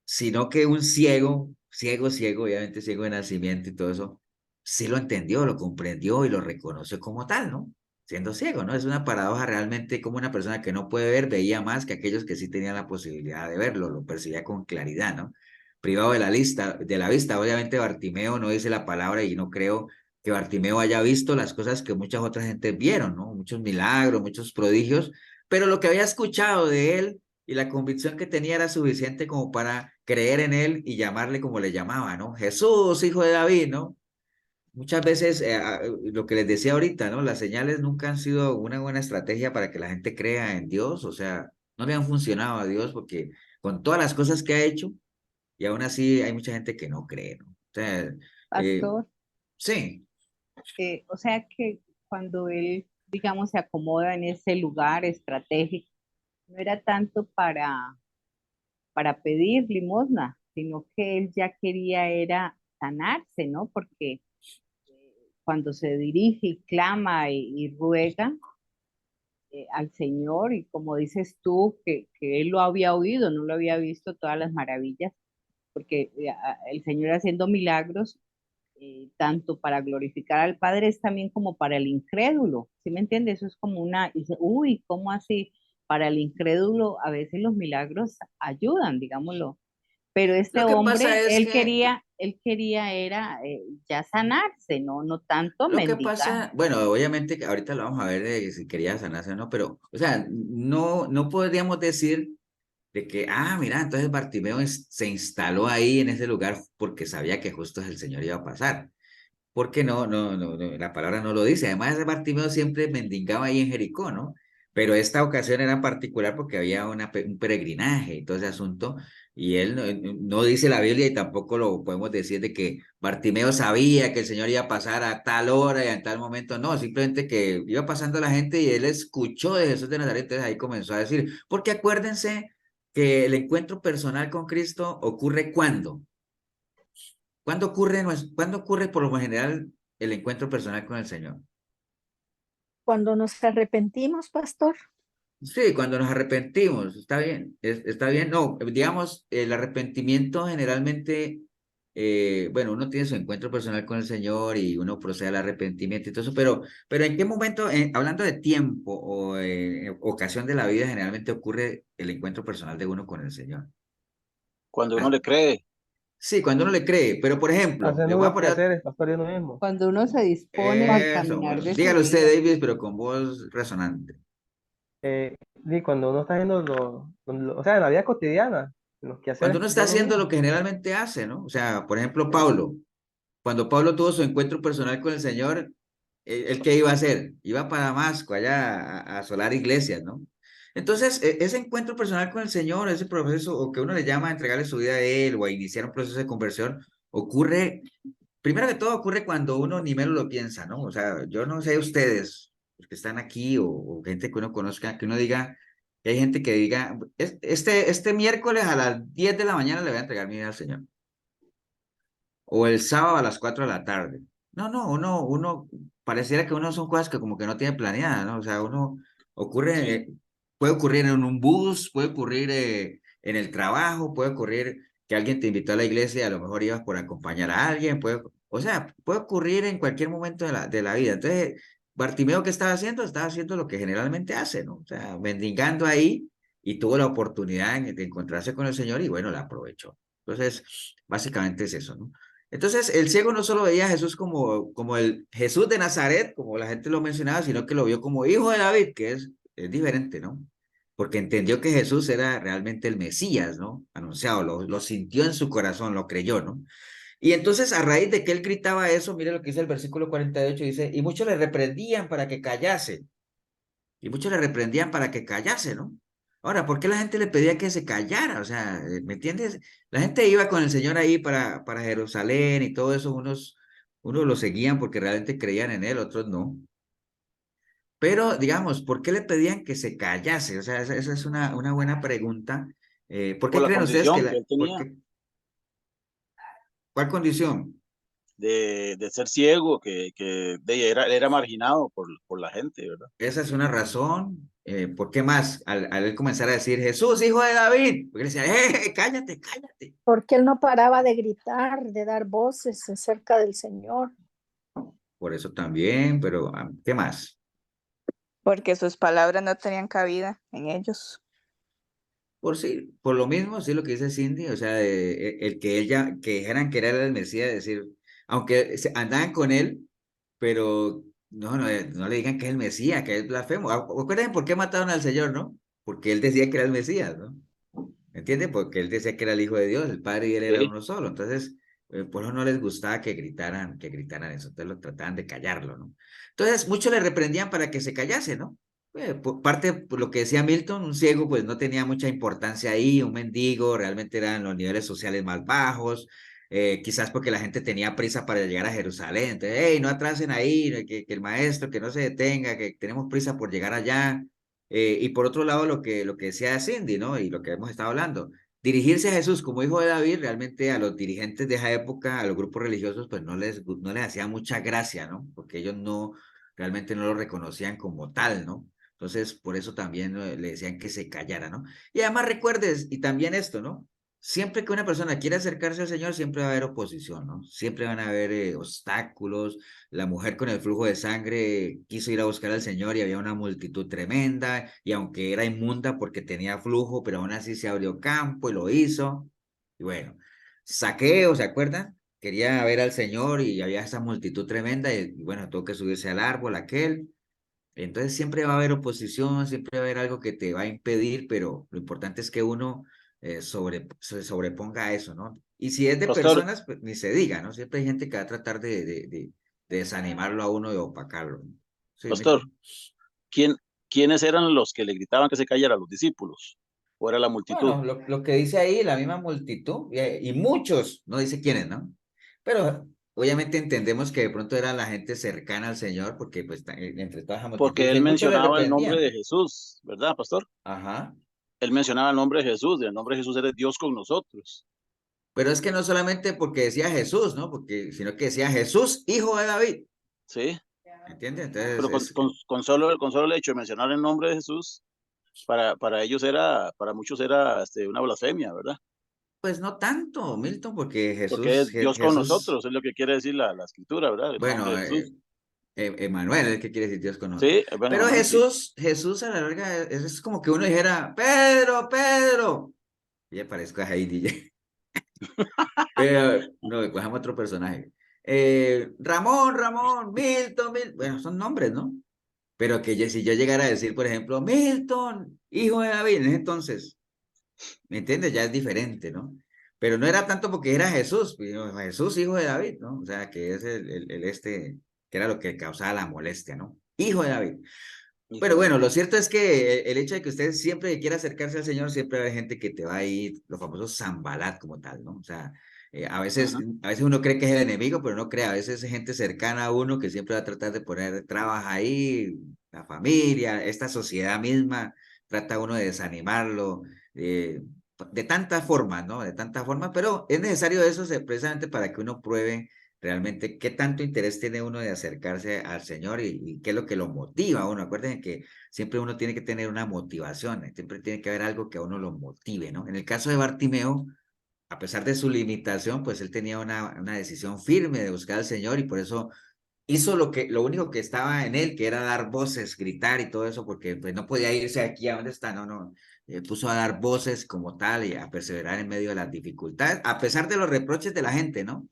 sino que un ciego, obviamente ciego de nacimiento y todo eso, sí lo entendió, lo comprendió y lo reconoció como tal, ¿no? Siendo ciego, ¿no? Es una paradoja realmente, como una persona que no puede ver veía más que aquellos que sí tenían la posibilidad de verlo, lo percibía con claridad, ¿no? Privado de la vista, obviamente Bartimeo no dice la palabra y no creo que Bartimeo haya visto las cosas que muchas otras gentes vieron, ¿no? Muchos milagros, muchos prodigios, pero lo que había escuchado de él y la convicción que tenía era suficiente como para creer en él y llamarle como le llamaba, ¿no? Jesús, hijo de David, ¿no? Muchas veces, lo que les decía ahorita, ¿no? Las señales nunca han sido una buena estrategia para que la gente crea en Dios, o sea, no le han funcionado a Dios porque con todas las cosas que ha hecho, y aún así hay mucha gente que no cree, ¿no? O sea, Pastor, sí, o sea que cuando él, digamos, se acomoda en ese lugar estratégico, no era tanto para pedir limosna, sino que él ya quería era sanarse, ¿no? Porque cuando se dirige y clama y ruega al Señor, y como dices tú, que él lo había oído, no lo había visto todas las maravillas, porque el Señor haciendo milagros, tanto para glorificar al Padre es también como para el incrédulo, ¿sí me entiendes? Eso es como dice, uy, ¿cómo así? Para el incrédulo a veces los milagros ayudan, digámoslo, pero este lo que pasa hombre, es que él quería era ya sanarse, no tanto Lo que mendigar. pasa, bueno, obviamente que ahorita lo vamos a ver de si quería sanarse o no, pero, o sea, no podríamos decir de que, mira, entonces Bartimeo se instaló ahí en ese lugar porque sabía que justo el Señor iba a pasar. Porque no, la palabra no lo dice. Además, ese Bartimeo siempre mendigaba ahí en Jericó, ¿no? Pero esta ocasión era particular porque había un peregrinaje y todo ese asunto, y él no dice la Biblia y tampoco lo podemos decir de que Bartimeo sabía que el Señor iba a pasar a tal hora y en tal momento, no, simplemente que iba pasando la gente y él escuchó de Jesús de Nazaret, entonces ahí comenzó a decir, porque acuérdense que el encuentro personal con Cristo ocurre ¿cuándo? ¿Cuándo ocurre por lo general el encuentro personal con el Señor? Cuando nos arrepentimos, pastor, Sí, cuando nos arrepentimos, está bien, está bien. No, digamos, el arrepentimiento generalmente, bueno, uno tiene su encuentro personal con el Señor y uno procede al arrepentimiento y todo eso, pero ¿en qué momento, hablando de tiempo o ocasión de la vida, generalmente ocurre el encuentro personal de uno con el Señor? Cuando uno Ah, le cree, sí, cuando uno le cree, pero por ejemplo, le Haciendo voy a los poner. quehaceres, pastor, y uno mismo. Cuando uno se dispone al Eso, caminar bueno. de su Dígalo usted, vida, David, pero con voz resonante. Y cuando uno está haciendo o sea, en la vida cotidiana, en los Cuando quehaceres uno está de uno haciendo lo mismo. que generalmente hace, ¿no? O sea, por ejemplo, Sí. Pablo, cuando Pablo tuvo su encuentro personal con el Señor, ¿él qué iba a hacer? Iba para Damasco, allá a asolar iglesias, ¿no? Entonces, ese encuentro personal con el Señor, ese proceso, o que uno le llama a entregarle su vida a Él o a iniciar un proceso de conversión, ocurre, primero que todo, ocurre cuando uno ni menos lo piensa, ¿no? O sea, yo no sé ustedes, los que están aquí o gente que uno conozca, que uno diga, que hay gente que diga, este miércoles a las 10 de la mañana le voy a entregar mi vida al Señor, o el sábado a las 4 de la tarde. No, uno, pareciera que uno son cosas que como que no tiene planeada, ¿no? O sea, ocurre, sí. puede ocurrir en un bus, puede ocurrir en el trabajo, puede ocurrir que alguien te invitó a la iglesia y a lo mejor ibas por acompañar a alguien, o sea, puede ocurrir en cualquier momento de la vida. Entonces, Bartimeo, ¿qué estaba haciendo? Estaba haciendo lo que generalmente hace, ¿no? O sea, mendigando ahí y tuvo la oportunidad de encontrarse con el Señor y bueno, la aprovechó. Entonces, básicamente es eso, ¿no? Entonces, el ciego no solo veía a Jesús como el Jesús de Nazaret, como la gente lo mencionaba, sino que lo vio como hijo de David, que es diferente, ¿no? Porque entendió que Jesús era realmente el Mesías, ¿no? Anunciado, lo sintió en su corazón, lo creyó, ¿no? Y entonces, a raíz de que él gritaba eso, mire lo que dice el versículo 48, dice, y muchos le reprendían para que callase. Y muchos le reprendían para que callase, ¿no? Ahora, ¿por qué la gente le pedía que se callara? O sea, ¿me entiendes? La gente iba con el Señor ahí para Jerusalén y todo eso, unos lo seguían porque realmente creían en él, otros no. Pero, digamos, ¿por qué le pedían que se callase? O sea, esa es una buena pregunta. ¿Por Por qué la creen ustedes condición que él tenía cuál condición? de ser ciego, era marginado por la gente, ¿verdad? Esa es una razón. ¿Por qué más? Al él comenzar a decir, Jesús, hijo de David, porque le decían, cállate, cállate. Porque él no paraba de gritar, de dar voces acerca del Señor. Por eso también, pero ¿qué más? Porque sus palabras no tenían cabida en ellos. Por sí, por lo mismo, sí lo que dice Cindy, o sea, el que que dijeran que era el Mesías, es decir, aunque andaban con él, pero no le digan que es el Mesías, que es blasfemo. Recuerden por qué mataron al Señor, ¿no? Porque él decía que era el Mesías, ¿no? ¿Entienden? Porque él decía que era el Hijo de Dios, el Padre y él era Sí. uno solo. Entonces, por eso no les gustaba que gritaran eso. Entonces lo trataban de callarlo, ¿no? Entonces, muchos le reprendían para que se callase, ¿no? Por parte, por lo que decía Milton, un ciego pues no tenía mucha importancia ahí, un mendigo, realmente eran los niveles sociales más bajos, quizás porque la gente tenía prisa para llegar a Jerusalén. Entonces, hey, no atrasen ahí, que el maestro, que no se detenga, que tenemos prisa por llegar allá. Y por otro lado, lo que decía Cindy, ¿no? Y lo que hemos estado hablando, dirigirse a Jesús como hijo de David, realmente a los dirigentes de esa época, a los grupos religiosos, pues no les hacía mucha gracia, ¿no? Porque ellos realmente no lo reconocían como tal, ¿no? Entonces, por eso también le decían que se callara, ¿no? Y además recuerdes, y también esto, ¿no? Siempre que una persona quiere acercarse al Señor, siempre va a haber oposición, ¿no? Siempre van a haber obstáculos. La mujer con el flujo de sangre quiso ir a buscar al Señor y había una multitud tremenda, y aunque era inmunda porque tenía flujo, pero aún así se abrió campo y lo hizo. Y bueno, Saqueo, ¿se acuerdan? Quería ver al Señor y había esa multitud tremenda y bueno, tuvo que subirse al árbol aquel. Entonces siempre va a haber oposición, siempre va a haber algo que te va a impedir, pero lo importante es que uno se sobreponga a eso, ¿no? Y si es de Pastor, personas, pues ni se diga, ¿no? Siempre hay gente que va a tratar de desanimarlo a uno, de opacarlo, ¿no? Sí, pastor, Milton. ¿quién, ¿quiénes eran los que le gritaban que se callara? ¿Los discípulos? ¿O era la multitud? Bueno, lo que dice ahí, la misma multitud, y muchos, no dice quiénes, ¿no? Pero obviamente entendemos que de pronto era la gente cercana al Señor, porque pues entre toda esa multitud, Porque él y muchos le mencionaba el nombre de reprendían. Jesús, ¿verdad, pastor? Ajá. Él mencionaba el nombre de Jesús, y el nombre de Jesús era Dios con nosotros. Pero es que no solamente porque decía Jesús, ¿no? Sino que decía Jesús, hijo de David. ¿Sí? ¿Entiendes? Entonces, Pero con solo el hecho de mencionar el nombre de Jesús, para ellos para muchos era una blasfemia, ¿verdad? pues no tanto, Milton, porque Porque es Dios con Jesús, nosotros, es lo que quiere decir la escritura, ¿verdad? El nombre bueno, de Jesús. Emanuel es que quiere decir Dios con nosotros. Sí, bueno, Pero Manuel, sí. Jesús a la larga es como que uno dijera, Pedro, Pedro. Y ya parezco a Heidi. Pero no, cojamos otro personaje. Ramón, Ramón, Milton. Bueno, son nombres, ¿no? Pero que si yo llegara a decir, por ejemplo, Milton, hijo de David, en ese entonces, ¿me entiendes? Ya es diferente, ¿no? Pero no era tanto porque era Jesús, pues, Jesús, hijo de David, ¿no? O sea, que es que era lo que causaba la molestia, ¿no? Hijo de David. Hijo Pero de bueno, David. lo cierto es que el hecho de que usted siempre quiera acercarse al Señor, siempre va a haber gente que te va a ir, los famosos zambalat como tal, ¿no? O sea, Ajá. a veces uno cree que es el enemigo, pero no cree, a veces es gente cercana a uno que siempre va a tratar de poner trabas ahí, la familia, esta sociedad misma, trata uno de desanimarlo, eh, de tantas formas, ¿no? De tantas formas, pero es necesario eso precisamente para que uno pruebe realmente qué tanto interés tiene uno de acercarse al Señor y qué es lo que lo motiva a uno. Acuérdense que siempre uno tiene que tener una motivación, siempre tiene que haber algo que a uno lo motive, ¿no? En el caso de Bartimeo, a pesar de su limitación, pues él tenía una decisión firme de buscar al Señor y por eso hizo lo único que estaba en él, que era dar voces, gritar y todo eso, porque pues no podía irse aquí a donde está, no, puso a dar voces como tal y a perseverar en medio de las dificultades, a pesar de los reproches de la gente, ¿no?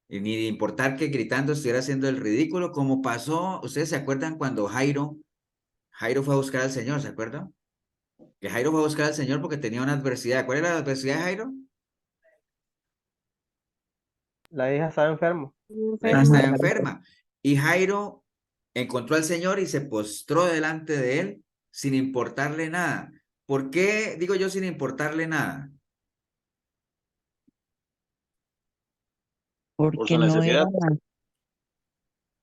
Y ni de importar que gritando estuviera haciendo el ridículo, como pasó, ¿ustedes se acuerdan cuando Jairo fue a buscar al Señor, ¿se acuerdan? Que Jairo fue a buscar al Señor porque tenía una adversidad. ¿Cuál era la adversidad de Jairo? La hija estaba enferma. La hija Enferma. estaba enferma. Y Jairo encontró al Señor y se postró delante de él sin importarle nada. ¿Por qué digo yo sin importarle nada? Por Porque su no era, necesidad.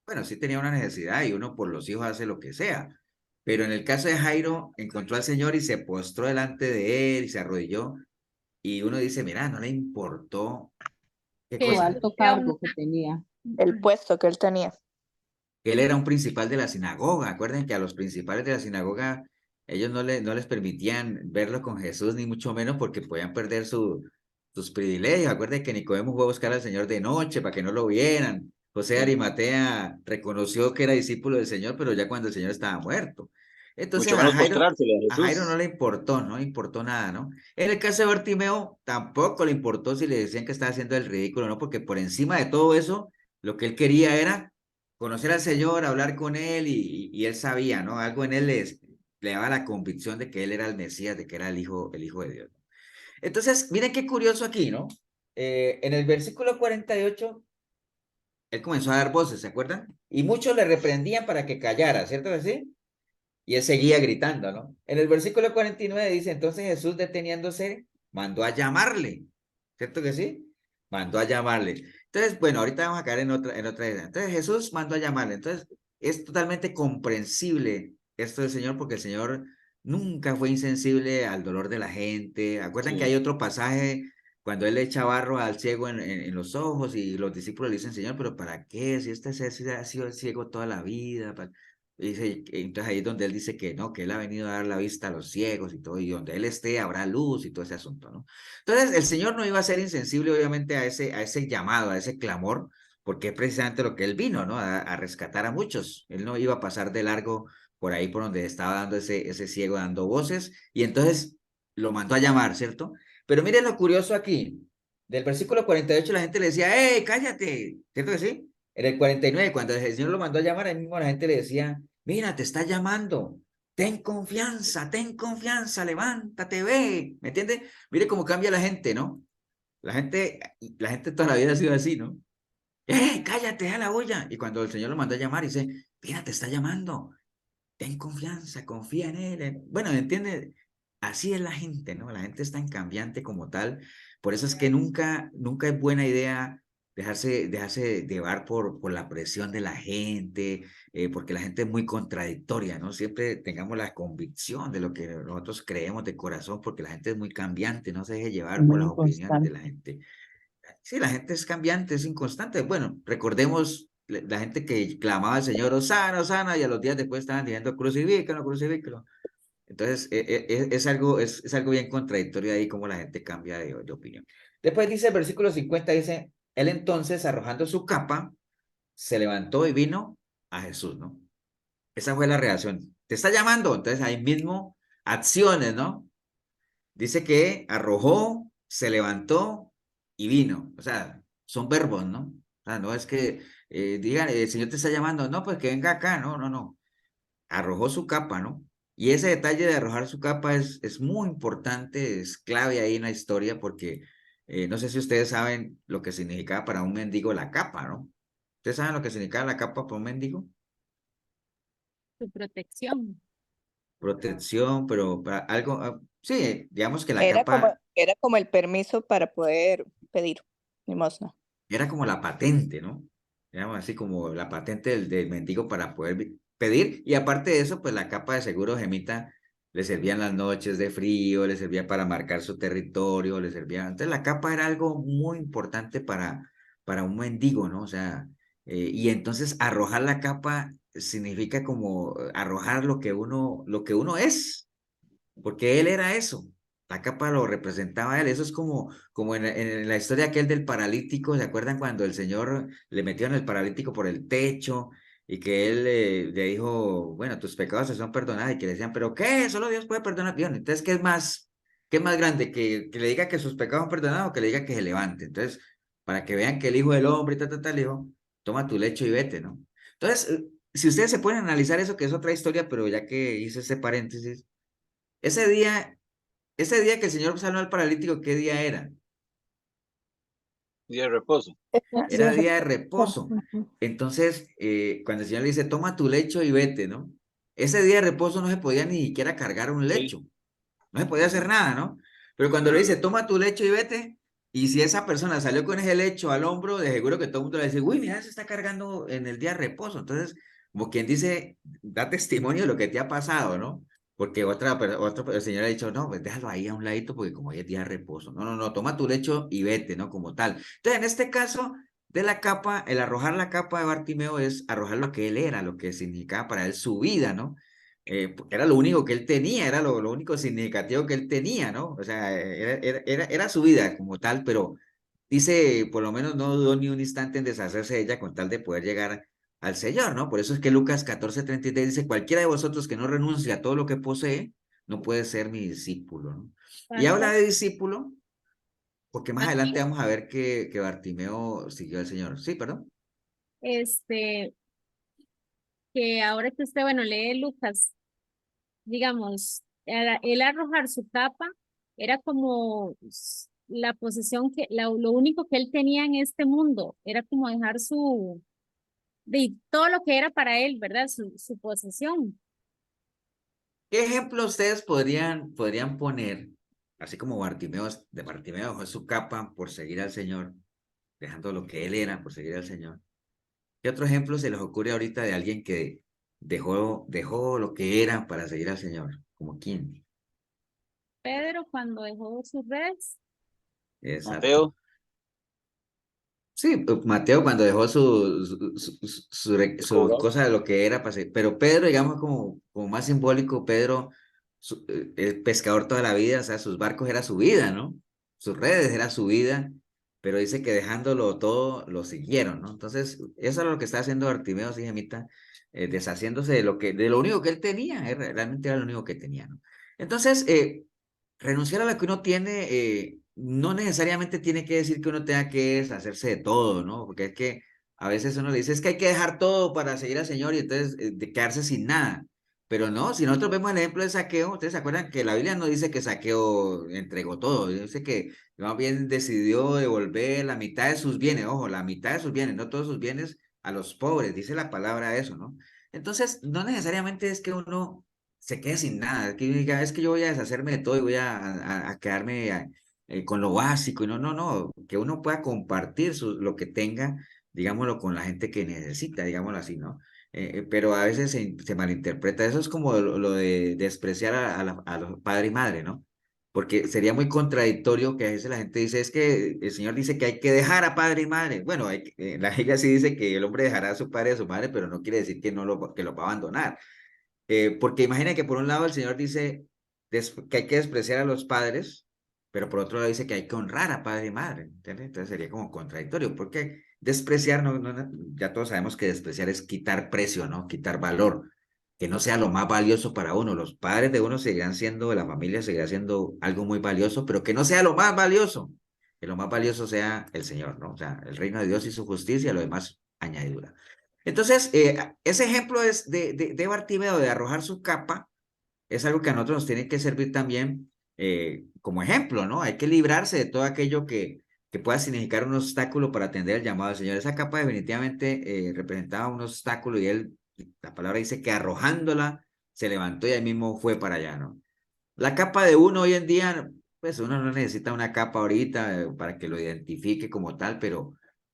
Bueno, sí tenía una necesidad y uno por los hijos hace lo que sea. Pero en el caso de Jairo, encontró al Señor y se postró delante de él y se arrodilló. Y uno dice, mira, no le importó qué Su Que cosa. alto era una... cargo que tenía. El puesto que él tenía. Él era un principal de la sinagoga. Acuerden que a los principales de la sinagoga, ellos no les permitían verlo con Jesús, ni mucho menos porque podían perder sus privilegios. Acuérdense que Nicodemo fue a buscar al Señor de noche para que no lo vieran. José de Arimatea reconoció que era discípulo del Señor, pero ya cuando el Señor estaba muerto. Entonces Mucho menos postrársele a a Jairo Jesús. no le importó, no le importó nada, ¿no? En el caso de Bartimeo, tampoco le importó si le decían que estaba haciendo el ridículo, ¿no? Porque por encima de todo eso, lo que él quería era conocer al Señor, hablar con él y él sabía, ¿no? Algo en él le daba la convicción de que él era el Mesías, de que era el hijo de Dios. Entonces, miren qué curioso aquí, ¿no? En el versículo 48, él comenzó a dar voces, ¿se acuerdan? Y muchos le reprendían para que callara, ¿cierto que sí? Y él seguía gritando, ¿no? En el versículo 49 dice, entonces Jesús deteniéndose, mandó a llamarle, ¿cierto que sí? Mandó a llamarle. Entonces, bueno, ahorita vamos a caer en otra idea. Entonces Jesús mandó a llamarle. Entonces, es totalmente comprensible esto del Señor porque el Señor nunca fue insensible al dolor de la gente. ¿Acuerdan que hay Sí. otro pasaje cuando él le echa barro al ciego en los ojos y los discípulos le dicen, Señor, pero ¿para qué? Si este ha sido ciego toda la vida. Dice, entonces ahí es donde él dice que no, que él ha venido a dar la vista a los ciegos y todo, y donde él esté habrá luz y todo ese asunto, ¿no? Entonces el Señor no iba a ser insensible obviamente a ese llamado, a ese clamor, porque es precisamente lo que él vino, ¿no? A rescatar a muchos. Él no iba a pasar de largo por ahí por donde estaba dando ese ciego dando voces, y entonces lo mandó a llamar, ¿cierto? Pero miren lo curioso aquí, del versículo 48 la gente le decía, ¡hey, cállate! ¿Cierto que sí? En el 49, cuando el Señor lo mandó a llamar, ahí mismo la gente le decía, mira, te está llamando, ten confianza, levántate, ve, ¿me entiendes? Mire cómo cambia la gente, ¿no? La gente toda la vida ha sido así, ¿no? Cállate, a la olla. Y cuando el Señor lo mandó a llamar, dice, mira, te está llamando, ten confianza, confía en él. Bueno, ¿me entiendes? Así es la gente, ¿no? La gente es tan cambiante como tal. Por eso es que nunca es buena idea dejarse llevar por la presión de la gente, porque la gente es muy contradictoria, ¿no? Siempre tengamos la convicción de lo que nosotros creemos de corazón, porque la gente es muy cambiante, no se deje llevar por muy las opiniones de la inconstante. gente. Sí, la gente es cambiante, es inconstante. Bueno, recordemos la gente que clamaba al Señor, Osana, Osana, y a los días después estaban diciendo, crucifícalo, crucifícalo. Entonces, es algo bien contradictorio ahí como la gente cambia de opinión. Después dice el versículo 50, dice, él entonces, arrojando su capa, se levantó y vino a Jesús, ¿no? Esa fue la reacción. Te está llamando, entonces ahí mismo, acciones, ¿no? Dice que arrojó, se levantó y vino. O sea, son verbos, ¿no? O sea, no es que digan, el Señor te está llamando, no, pues que venga acá, no, no, no. Arrojó su capa, ¿no? Y ese detalle de arrojar su capa es muy importante, es clave ahí en la historia porque no sé si ustedes saben lo que significaba para un mendigo la capa, ¿no? ¿Ustedes saben lo que significaba la capa para un mendigo? Su protección. Protección, pero para algo, sí, digamos que la capa Era como el permiso para poder pedir limosna. era como la patente, ¿no? Digamos así como la patente del mendigo para poder pedir. Y aparte de eso, pues la capa de seguro gemita le servían las noches de frío, le servía para marcar su territorio, le servía. Entonces la capa era algo muy importante para un mendigo, ¿no? O sea, y entonces arrojar la capa significa como arrojar lo que uno es, porque él era eso. La capa lo representaba a él. Eso es como en la historia aquel del paralítico. ¿Se acuerdan cuando el Señor le metió en el paralítico por el techo y que él le dijo, bueno, tus pecados se son perdonados y que le decían, pero ¿qué? Solo Dios puede perdonar. Bien, entonces, qué es más grande? ¿Que le diga que sus pecados son perdonados o que le diga que se levante? Entonces, para que vean que el Hijo del Hombre, le dijo, toma tu lecho y vete, ¿no? Entonces, si ustedes se pueden analizar eso, que es otra historia, pero ya que hice ese paréntesis, ese día ese día que el Señor sanó al paralítico, ¿qué día era? Día de reposo. Era día de reposo. Ujú. Entonces, cuando el Señor le dice, toma tu lecho y vete, ¿no? Ese día de reposo no se podía ni siquiera cargar un lecho, no se podía hacer nada, ¿no? Pero cuando le dice, toma tu lecho y vete, y si esa persona salió con ese lecho al hombro, de seguro que todo el mundo le dice, uy, mira, se está cargando en el día de reposo. Entonces, como quien dice, da testimonio de lo que te ha pasado, ¿no? Porque el Señor ha dicho, no, pues déjalo ahí a un ladito, porque como hoy es día de reposo. No, no, no, toma tu lecho y vete, ¿no? Como tal. Entonces, en este caso de la capa, el arrojar la capa de Bartimeo es arrojar lo que él era, lo que significaba para él su vida, ¿no? Porque era lo único que él tenía, era lo único significativo que él tenía, ¿no? O sea, era su vida como tal, pero dice, por lo menos no dudó ni un instante en deshacerse de ella con tal de poder llegar al Señor, ¿no? Por eso es que Lucas 14:33 dice, cualquiera de vosotros que no renuncie a todo lo que posee, no puede ser mi discípulo, ¿no? Y habla de discípulo, porque más adelante vamos a ver que Bartimeo siguió al Señor. Sí, perdón. Este, que ahora que usted, bueno, lee Lucas, digamos, el arrojar su capa era como la posesión lo único que él tenía en este mundo, era como dejar de todo lo que era para él, ¿verdad? Su posesión. ¿Qué ejemplo ustedes podrían poner, así como Bartimeo dejó su capa por seguir al Señor, dejando lo que él era por seguir al Señor? ¿Qué otro ejemplo se les ocurre ahorita de alguien que dejó lo que era para seguir al Señor? ¿Como quién? Pedro cuando dejó sus redes, Exacto. Mateo. Sí, Mateo cuando dejó su Cobrar. cosa de lo que era, pero Pedro, digamos, como más simbólico, Pedro, el pescador toda la vida, o sea, sus barcos era su vida, ¿no? Sus redes era su vida, pero dice que dejándolo todo, lo siguieron, ¿no? Entonces, eso es lo que está haciendo Bartimeo, sí, Gemita, deshaciéndose de lo único que él tenía, realmente era lo único que tenía, ¿no? Entonces, renunciar a lo que uno tiene, no necesariamente tiene que decir que uno tenga que deshacerse de todo, ¿no? Porque es que a veces uno le dice, es que hay que dejar todo para seguir al Señor y entonces de quedarse sin nada. Pero no, si nosotros vemos el ejemplo de Saqueo, ustedes se acuerdan que la Biblia no dice que Saqueo entregó todo, dice que más bien decidió devolver la mitad de sus bienes, ojo, la mitad de sus bienes, no todos sus bienes, a los pobres, dice la palabra eso, ¿no? Entonces, no necesariamente es que uno se quede sin nada, que diga, es que yo voy a deshacerme de todo y voy a quedarme con lo básico, y no, no, no, que uno pueda compartir lo que tenga, digámoslo, con la gente que necesita, digámoslo así, ¿no? Pero a veces se malinterpreta, eso es como lo de despreciar a los padre y madre, ¿no? Porque sería muy contradictorio que a veces la gente dice, es que el Señor dice que hay que dejar a padre y madre. Bueno, la Biblia sí dice que el hombre dejará a su padre y a su madre, pero no quiere decir que que lo va a abandonar. Porque imagina que por un lado el Señor dice que hay que despreciar a los padres, pero por otro lado dice que hay que honrar a padre y madre, ¿entiendes? Entonces sería como contradictorio, porque despreciar, ya todos sabemos que despreciar es quitar precio, ¿no? Quitar valor, que no sea lo más valioso para uno. Los padres de uno seguirán siendo, la familia seguirá siendo algo muy valioso, pero que no sea lo más valioso, que lo más valioso sea el Señor, ¿no? O sea, el reino de Dios y su justicia, lo demás añadidura. Entonces, ese ejemplo es de Bartimeo, de arrojar su capa, es algo que a nosotros nos tiene que servir también como ejemplo, ¿no? Hay que librarse de todo aquello que pueda significar un obstáculo para atender el llamado del Señor. Esa capa definitivamente representaba un obstáculo y la palabra dice que arrojándola se levantó y ahí mismo fue para allá, ¿no? La capa de uno hoy en día, pues uno no necesita una capa ahorita para que lo identifique como tal,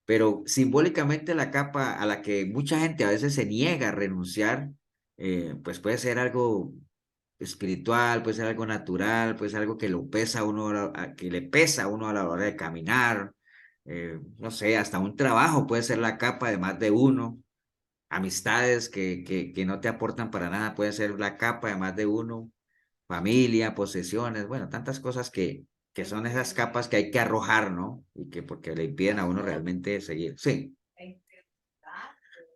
pero simbólicamente la capa a la que mucha gente a veces se niega a renunciar, pues puede ser algo espiritual, puede ser algo natural, puede ser algo que lo pesa a uno, que le pesa a uno a la hora de caminar, no sé, hasta un trabajo puede ser la capa de más de uno, amistades que no te aportan para nada, puede ser la capa de más de uno, familia, posesiones, bueno, tantas cosas que son esas capas que hay que arrojar, ¿no? Y que porque le impiden a uno realmente seguir. Sí,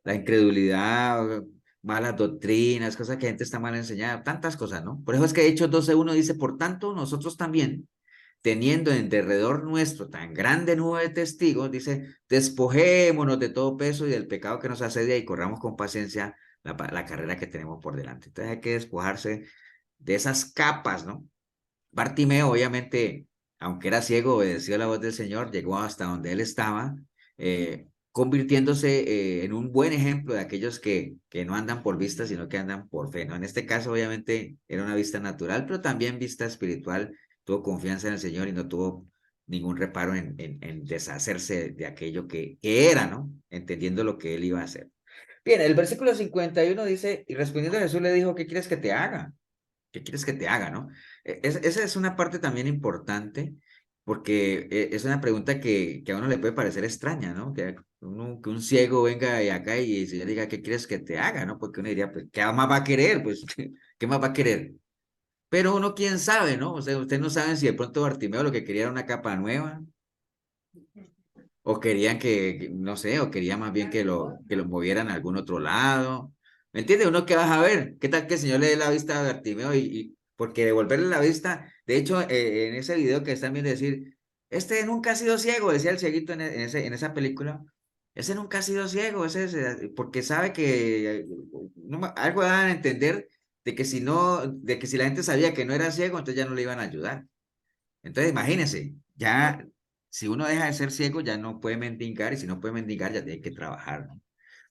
la incredulidad, malas doctrinas, cosas que la gente está mal enseñada, tantas cosas, ¿no? Por eso es que Hechos 12:1 dice, por tanto, nosotros también, teniendo en derredor nuestro tan grande nube de testigos, dice, despojémonos de todo peso y del pecado que nos asedia y corramos con paciencia la carrera que tenemos por delante. Entonces hay que despojarse de esas capas, ¿no? Bartimeo, obviamente, aunque era ciego, obedeció la voz del Señor, llegó hasta donde él estaba, convirtiéndose en un buen ejemplo de aquellos que no andan por vista, sino que andan por fe, ¿no? En este caso, obviamente, era una vista natural, pero también vista espiritual, tuvo confianza en el Señor y no tuvo ningún reparo en deshacerse de aquello que era, ¿no? Entendiendo lo que él iba a hacer. Bien, el versículo 51 dice, y respondiendo Jesús le dijo, ¿qué quieres que te haga? ¿Qué quieres que te haga, no? Esa es una parte también importante, porque es una pregunta que a uno le puede parecer extraña, ¿no? Que un ciego venga acá y se le diga, ¿qué quieres que te haga, no? Porque uno diría, pues, ¿qué más va a querer? Pues, ¿qué más va a querer? Pero uno, quién sabe, ¿no? O sea, ustedes no saben si de pronto Bartimeo lo que quería era una capa nueva, o querían no sé, o quería más bien que lo movieran a algún otro lado. ¿Me entiendes? Uno que vas a ver, ¿qué tal que el Señor le dé la vista a Bartimeo? Porque devolverle la vista, de hecho, en ese video que están viendo decir, este nunca ha sido ciego, decía el cieguito en esa película, ese nunca ha sido ciego, porque sabe que algo daban a entender de que si no, de que si la gente sabía que no era ciego, entonces ya no le iban a ayudar. Entonces, imagínense, ya si uno deja de ser ciego, ya no puede mendigar, y si no puede mendigar, ya tiene que trabajar, ¿no?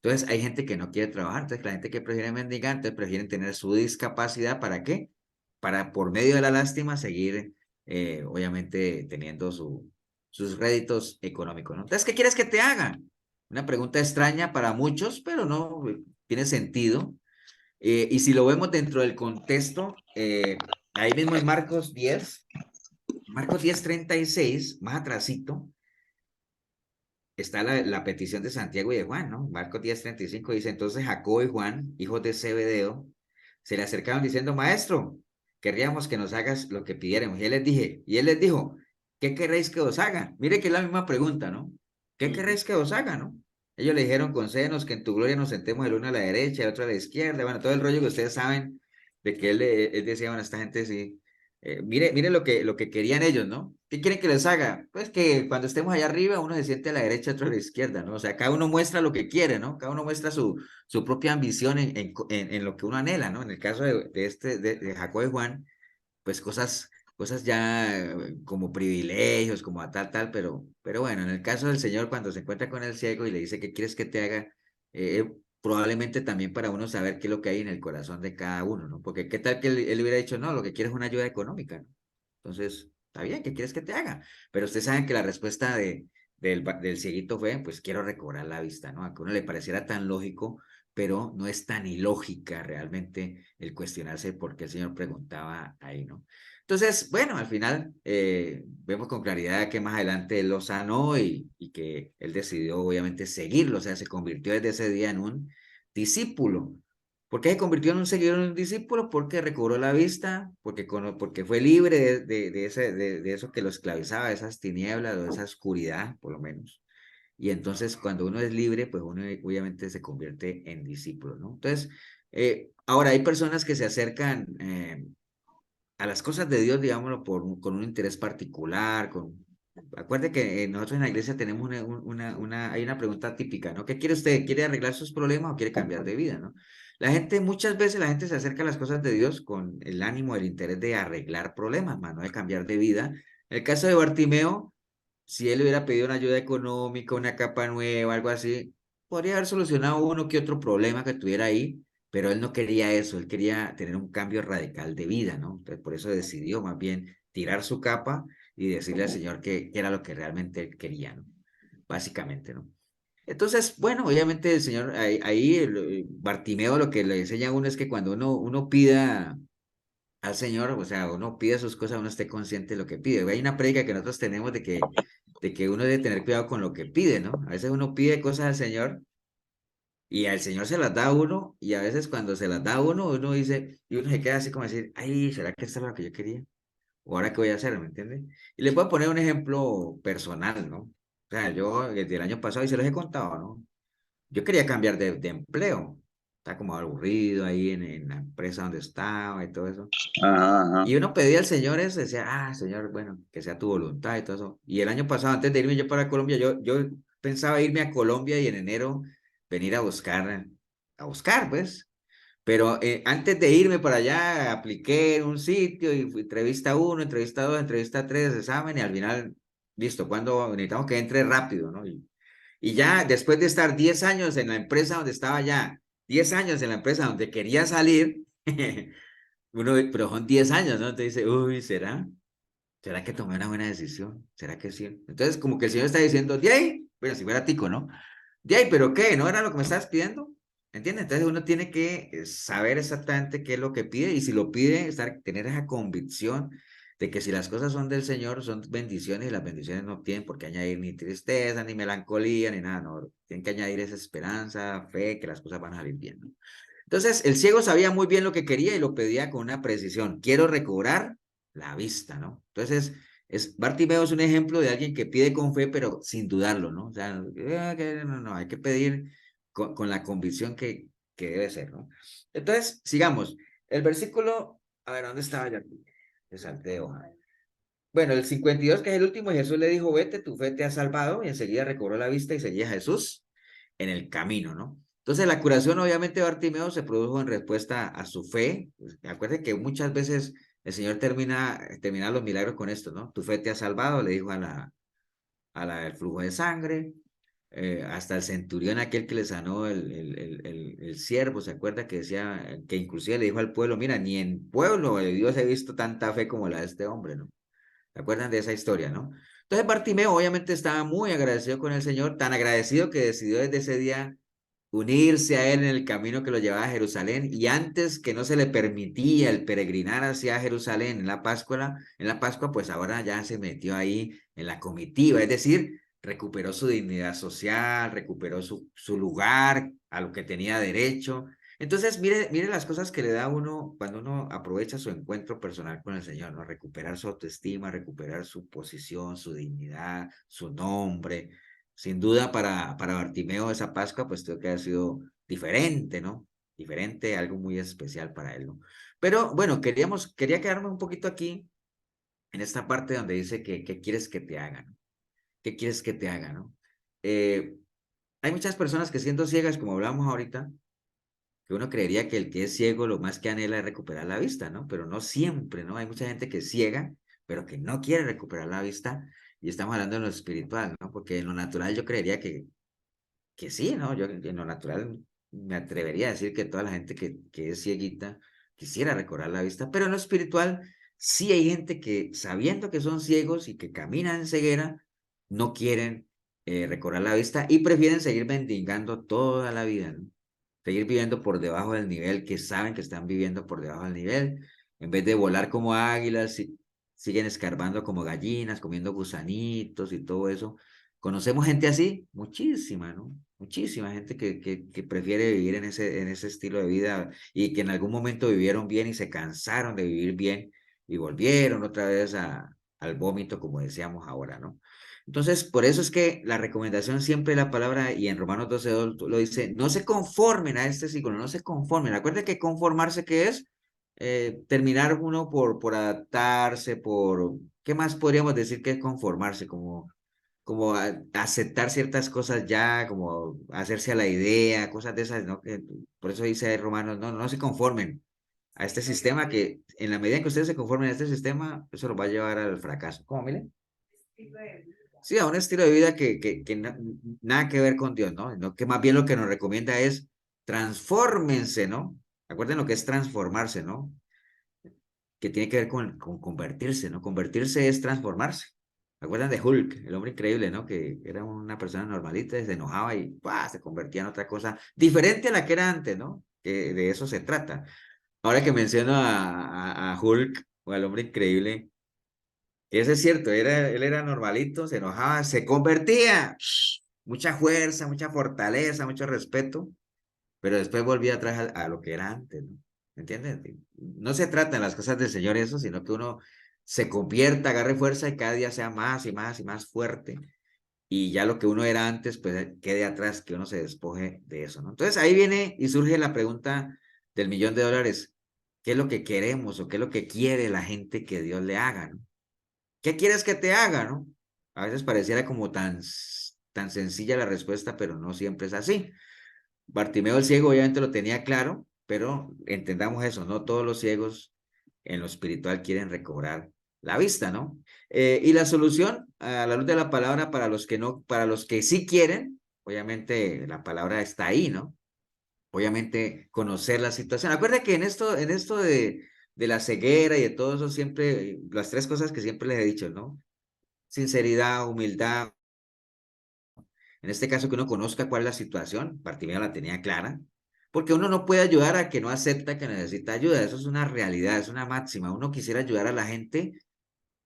Entonces, hay gente que no quiere trabajar, entonces la gente que prefiere mendigar, entonces prefieren tener su discapacidad, ¿para qué? Para, por medio de la lástima, seguir, obviamente, teniendo sus réditos económicos, ¿no? Entonces, ¿qué quieres que te haga? Una pregunta extraña para muchos, pero no tiene sentido. Y si lo vemos dentro del contexto, ahí mismo en Marcos 10:36, más atrasito, está la petición de Santiago y de Juan, ¿no? Marcos 10:35 dice, entonces Jacobo y Juan, hijos de Zebedeo, se le acercaron diciendo, maestro, querríamos que nos hagas lo que pidiéramos. Y él les dijo, ¿qué queréis que os haga? Mire que es la misma pregunta, ¿no? ¿Qué queréis que os haga, no? Ellos le dijeron, concédenos que en tu gloria nos sentemos el uno a la derecha, el otro a la izquierda, bueno, todo el rollo que ustedes saben de que él decía, bueno, esta gente sí. Mire lo que querían ellos, ¿no? ¿Qué quieren que les haga? Pues que cuando estemos allá arriba, uno se siente a la derecha, otro a la izquierda, ¿no? O sea, cada uno muestra lo que quiere, ¿no? Cada uno muestra su propia ambición en lo que uno anhela, ¿no? En el caso de Jacob y Juan, pues cosas ya como privilegios, como a tal, pero bueno, en el caso del Señor, cuando se encuentra con el ciego y le dice, ¿qué quieres que te haga? Probablemente también para uno saber qué es lo que hay en el corazón de cada uno, ¿no? Porque qué tal que él hubiera dicho, no, lo que quiere es una ayuda económica, ¿no? Entonces, está bien, ¿qué quieres que te haga? Pero ustedes saben que la respuesta del cieguito fue, pues quiero recobrar la vista, ¿no? A que uno le pareciera tan lógico, pero no es tan ilógica realmente el cuestionarse por qué el Señor preguntaba ahí, ¿no? Entonces, bueno, al final vemos con claridad que más adelante él lo sanó y que él decidió obviamente seguirlo, o sea, se convirtió desde ese día en un discípulo. ¿Por qué se convirtió en un seguidor, en un discípulo? Porque recobró la vista, porque fue libre de eso que lo esclavizaba, de esas tinieblas o de esa oscuridad, por lo menos. Y entonces, cuando uno es libre, pues uno obviamente se convierte en discípulo, ¿no? Entonces, ahora hay personas que se acercan a las cosas de Dios, digámoslo, con un interés particular, Acuerde que nosotros en la iglesia tenemos hay una pregunta típica, ¿no? ¿Qué quiere usted? ¿Quiere arreglar sus problemas o quiere cambiar de vida, no? Muchas veces la gente se acerca a las cosas de Dios con el ánimo, el interés de arreglar problemas, más no de cambiar de vida. En el caso de Bartimeo, si él hubiera pedido una ayuda económica, una capa nueva, algo así, podría haber solucionado uno que otro problema que tuviera ahí, pero él no quería eso, él quería tener un cambio radical de vida, ¿no? Entonces, por eso decidió más bien tirar su capa y decirle al Señor que era lo que realmente él quería, ¿no? Básicamente, ¿no? Entonces, bueno, obviamente el Señor, Bartimeo lo que le enseña a uno es que cuando uno pida al Señor, o sea, uno pide sus cosas, uno esté consciente de lo que pide. Hay una prédica que nosotros tenemos de que uno debe tener cuidado con lo que pide, ¿no? A veces uno pide cosas al Señor y al Señor se las da a uno, y a veces cuando se las da a uno, uno dice, y uno se queda así como decir, ay, ¿será que esto es lo que yo quería? ¿O ahora qué voy a hacer? ¿Me entiende? Y les voy a poner un ejemplo personal, ¿no? O sea, yo desde el año pasado, y se los he contado, ¿no? Yo quería cambiar de empleo. Está como aburrido ahí en la empresa donde estaba y todo eso. Ajá, ajá. Y uno pedía al Señor eso, decía, Señor, bueno, que sea tu voluntad y todo eso. Y el año pasado, antes de irme yo para Colombia, yo pensaba irme a Colombia y en enero venir a buscar, pues. Pero antes de irme para allá, apliqué en un sitio y fui entrevista 1, entrevista 2, entrevista 3, examen y al final, listo, cuando necesitamos que entre rápido, ¿no? Y ya después de estar 10 años en la empresa donde estaba ya, 10 años en la empresa donde quería salir, uno, pero son 10 años, ¿no? Entonces dice, uy, ¿será? ¿Será que tomé una buena decisión? ¿Será que sí? Entonces como que el Señor está diciendo, de ahí, bueno, si fuera tico, ¿no? De ahí, pero ¿qué? ¿No era lo que me estabas pidiendo? ¿Entiendes? Entonces uno tiene que saber exactamente qué es lo que pide y si lo pide, tener esa convicción de que si las cosas son del Señor, son bendiciones y las bendiciones no tienen por qué añadir ni tristeza, ni melancolía, ni nada, no. Tienen que añadir esa esperanza, fe, que las cosas van a salir bien, ¿no? Entonces el ciego sabía muy bien lo que quería y lo pedía con una precisión. Quiero recobrar la vista, ¿no? Entonces, Bartimeo es un ejemplo de alguien que pide con fe, pero sin dudarlo, ¿no? O sea, no, hay que pedir con la convicción que debe ser, ¿no? Entonces, sigamos. El versículo, a ver, ¿dónde estaba ya? Me salté de hoja. Bueno, el 52, que es el último, y Jesús le dijo, vete, tu fe te ha salvado, y enseguida recobró la vista y seguía a Jesús en el camino, ¿no? Entonces, la curación, obviamente, de Bartimeo se produjo en respuesta a su fe. Acuérdense que muchas veces el Señor termina los milagros con esto, ¿no? Tu fe te ha salvado, le dijo a la del flujo de sangre, hasta el centurión aquel que le sanó el siervo, ¿se acuerda que decía, que inclusive le dijo al pueblo, mira, ni en pueblo de Dios he visto tanta fe como la de este hombre, ¿no? ¿Se acuerdan de esa historia, no? Entonces Bartimeo obviamente estaba muy agradecido con el Señor, tan agradecido que decidió desde ese día unirse a él en el camino que lo llevaba a Jerusalén y antes que no se le permitía el peregrinar hacia Jerusalén en la Pascua, pues ahora ya se metió ahí en la comitiva, es decir, recuperó su dignidad social, recuperó su lugar a lo que tenía derecho. Entonces, mire las cosas que le da a uno cuando uno aprovecha su encuentro personal con el Señor, ¿no? Recuperar su autoestima, recuperar su posición, su dignidad, su nombre. Sin duda para Bartimeo esa Pascua pues tuvo que haber sido diferente, ¿no? Diferente, algo muy especial para él, ¿no? Pero bueno, quería quedarme un poquito aquí en esta parte donde dice que ¿qué quieres que te haga, ¿no? ¿Qué quieres que te haga, ¿no? Eh, Hay muchas personas que siendo ciegas, como hablamos ahorita, que uno creería que el que es ciego lo más que anhela es recuperar la vista, ¿no? Pero no siempre, ¿no? Hay mucha gente que es ciega, pero que no quiere recuperar la vista, y estamos hablando de lo espiritual, ¿no? Porque en lo natural yo creería que sí, ¿no? Yo en lo natural me atrevería a decir que toda la gente que es cieguita quisiera recobrar la vista, pero en lo espiritual sí hay gente que sabiendo que son ciegos y que caminan en ceguera, no quieren recobrar la vista y prefieren seguir mendigando toda la vida, ¿no? Seguir viviendo por debajo del nivel, que saben que están viviendo por debajo del nivel, en vez de volar como águilas, siguen escarbando como gallinas, comiendo gusanitos y todo eso. ¿Conocemos gente así? Muchísima, ¿no? Muchísima gente que prefiere vivir en ese estilo de vida y que en algún momento vivieron bien y se cansaron de vivir bien y volvieron otra vez al vómito, como decíamos ahora, ¿no? Entonces, por eso es que la recomendación siempre la palabra, y en Romanos 12 lo dice, no se conformen a este ciclo, no se conformen. Acuérdense que conformarse, ¿qué es? Terminar uno por adaptarse, ¿qué más podríamos decir que es conformarse? Como aceptar ciertas cosas ya, como hacerse a la idea, cosas de esas, ¿no? Por eso dice Romanos, no se conformen a este sistema que en la medida en que ustedes se conformen a este sistema, eso los va a llevar al fracaso. ¿Cómo, miren? Sí, a un estilo de vida que nada que ver con Dios, ¿no? Que más bien lo que nos recomienda es transfórmense, ¿no? Acuerden lo que es transformarse, ¿no? Que tiene que ver con convertirse, ¿no? Convertirse es transformarse. ¿Se acuerdan de Hulk, el hombre increíble, ¿no? Que era una persona normalita y se enojaba y ¡pah! Se convertía en otra cosa diferente a la que era antes, ¿no? Que de eso se trata. Ahora que menciono a Hulk o al hombre increíble, eso es cierto, él era normalito, se enojaba, se convertía. Mucha fuerza, mucha fortaleza, mucho respeto, pero después volvía atrás a lo que era antes, ¿no? ¿Me entiendes? No se trata en las cosas del Señor eso, sino que uno se convierta, agarre fuerza y cada día sea más y más y más fuerte. Y ya lo que uno era antes, pues quede atrás, que uno se despoje de eso, ¿no? Entonces ahí viene y surge la pregunta del $1.000.000. ¿Qué es lo que queremos o qué es lo que quiere la gente que Dios le haga, ¿no? ¿Qué quieres que te haga, no? A veces pareciera como tan sencilla la respuesta, pero no siempre es así. Bartimeo el ciego obviamente lo tenía claro, pero entendamos eso, no todos los ciegos en lo espiritual quieren recobrar la vista, ¿no? Y la solución a la luz de la palabra para los que no, para los que sí quieren, obviamente la palabra está ahí, ¿no? Obviamente conocer la situación. Acuerda que en esto de la ceguera y de todo eso siempre, las tres cosas que siempre les he dicho, ¿no? Sinceridad, humildad. En este caso que uno conozca cuál es la situación, Bartimeo la tenía clara, porque uno no puede ayudar a que no acepta que necesita ayuda. Eso es una realidad, es una máxima. Uno quisiera ayudar a la gente,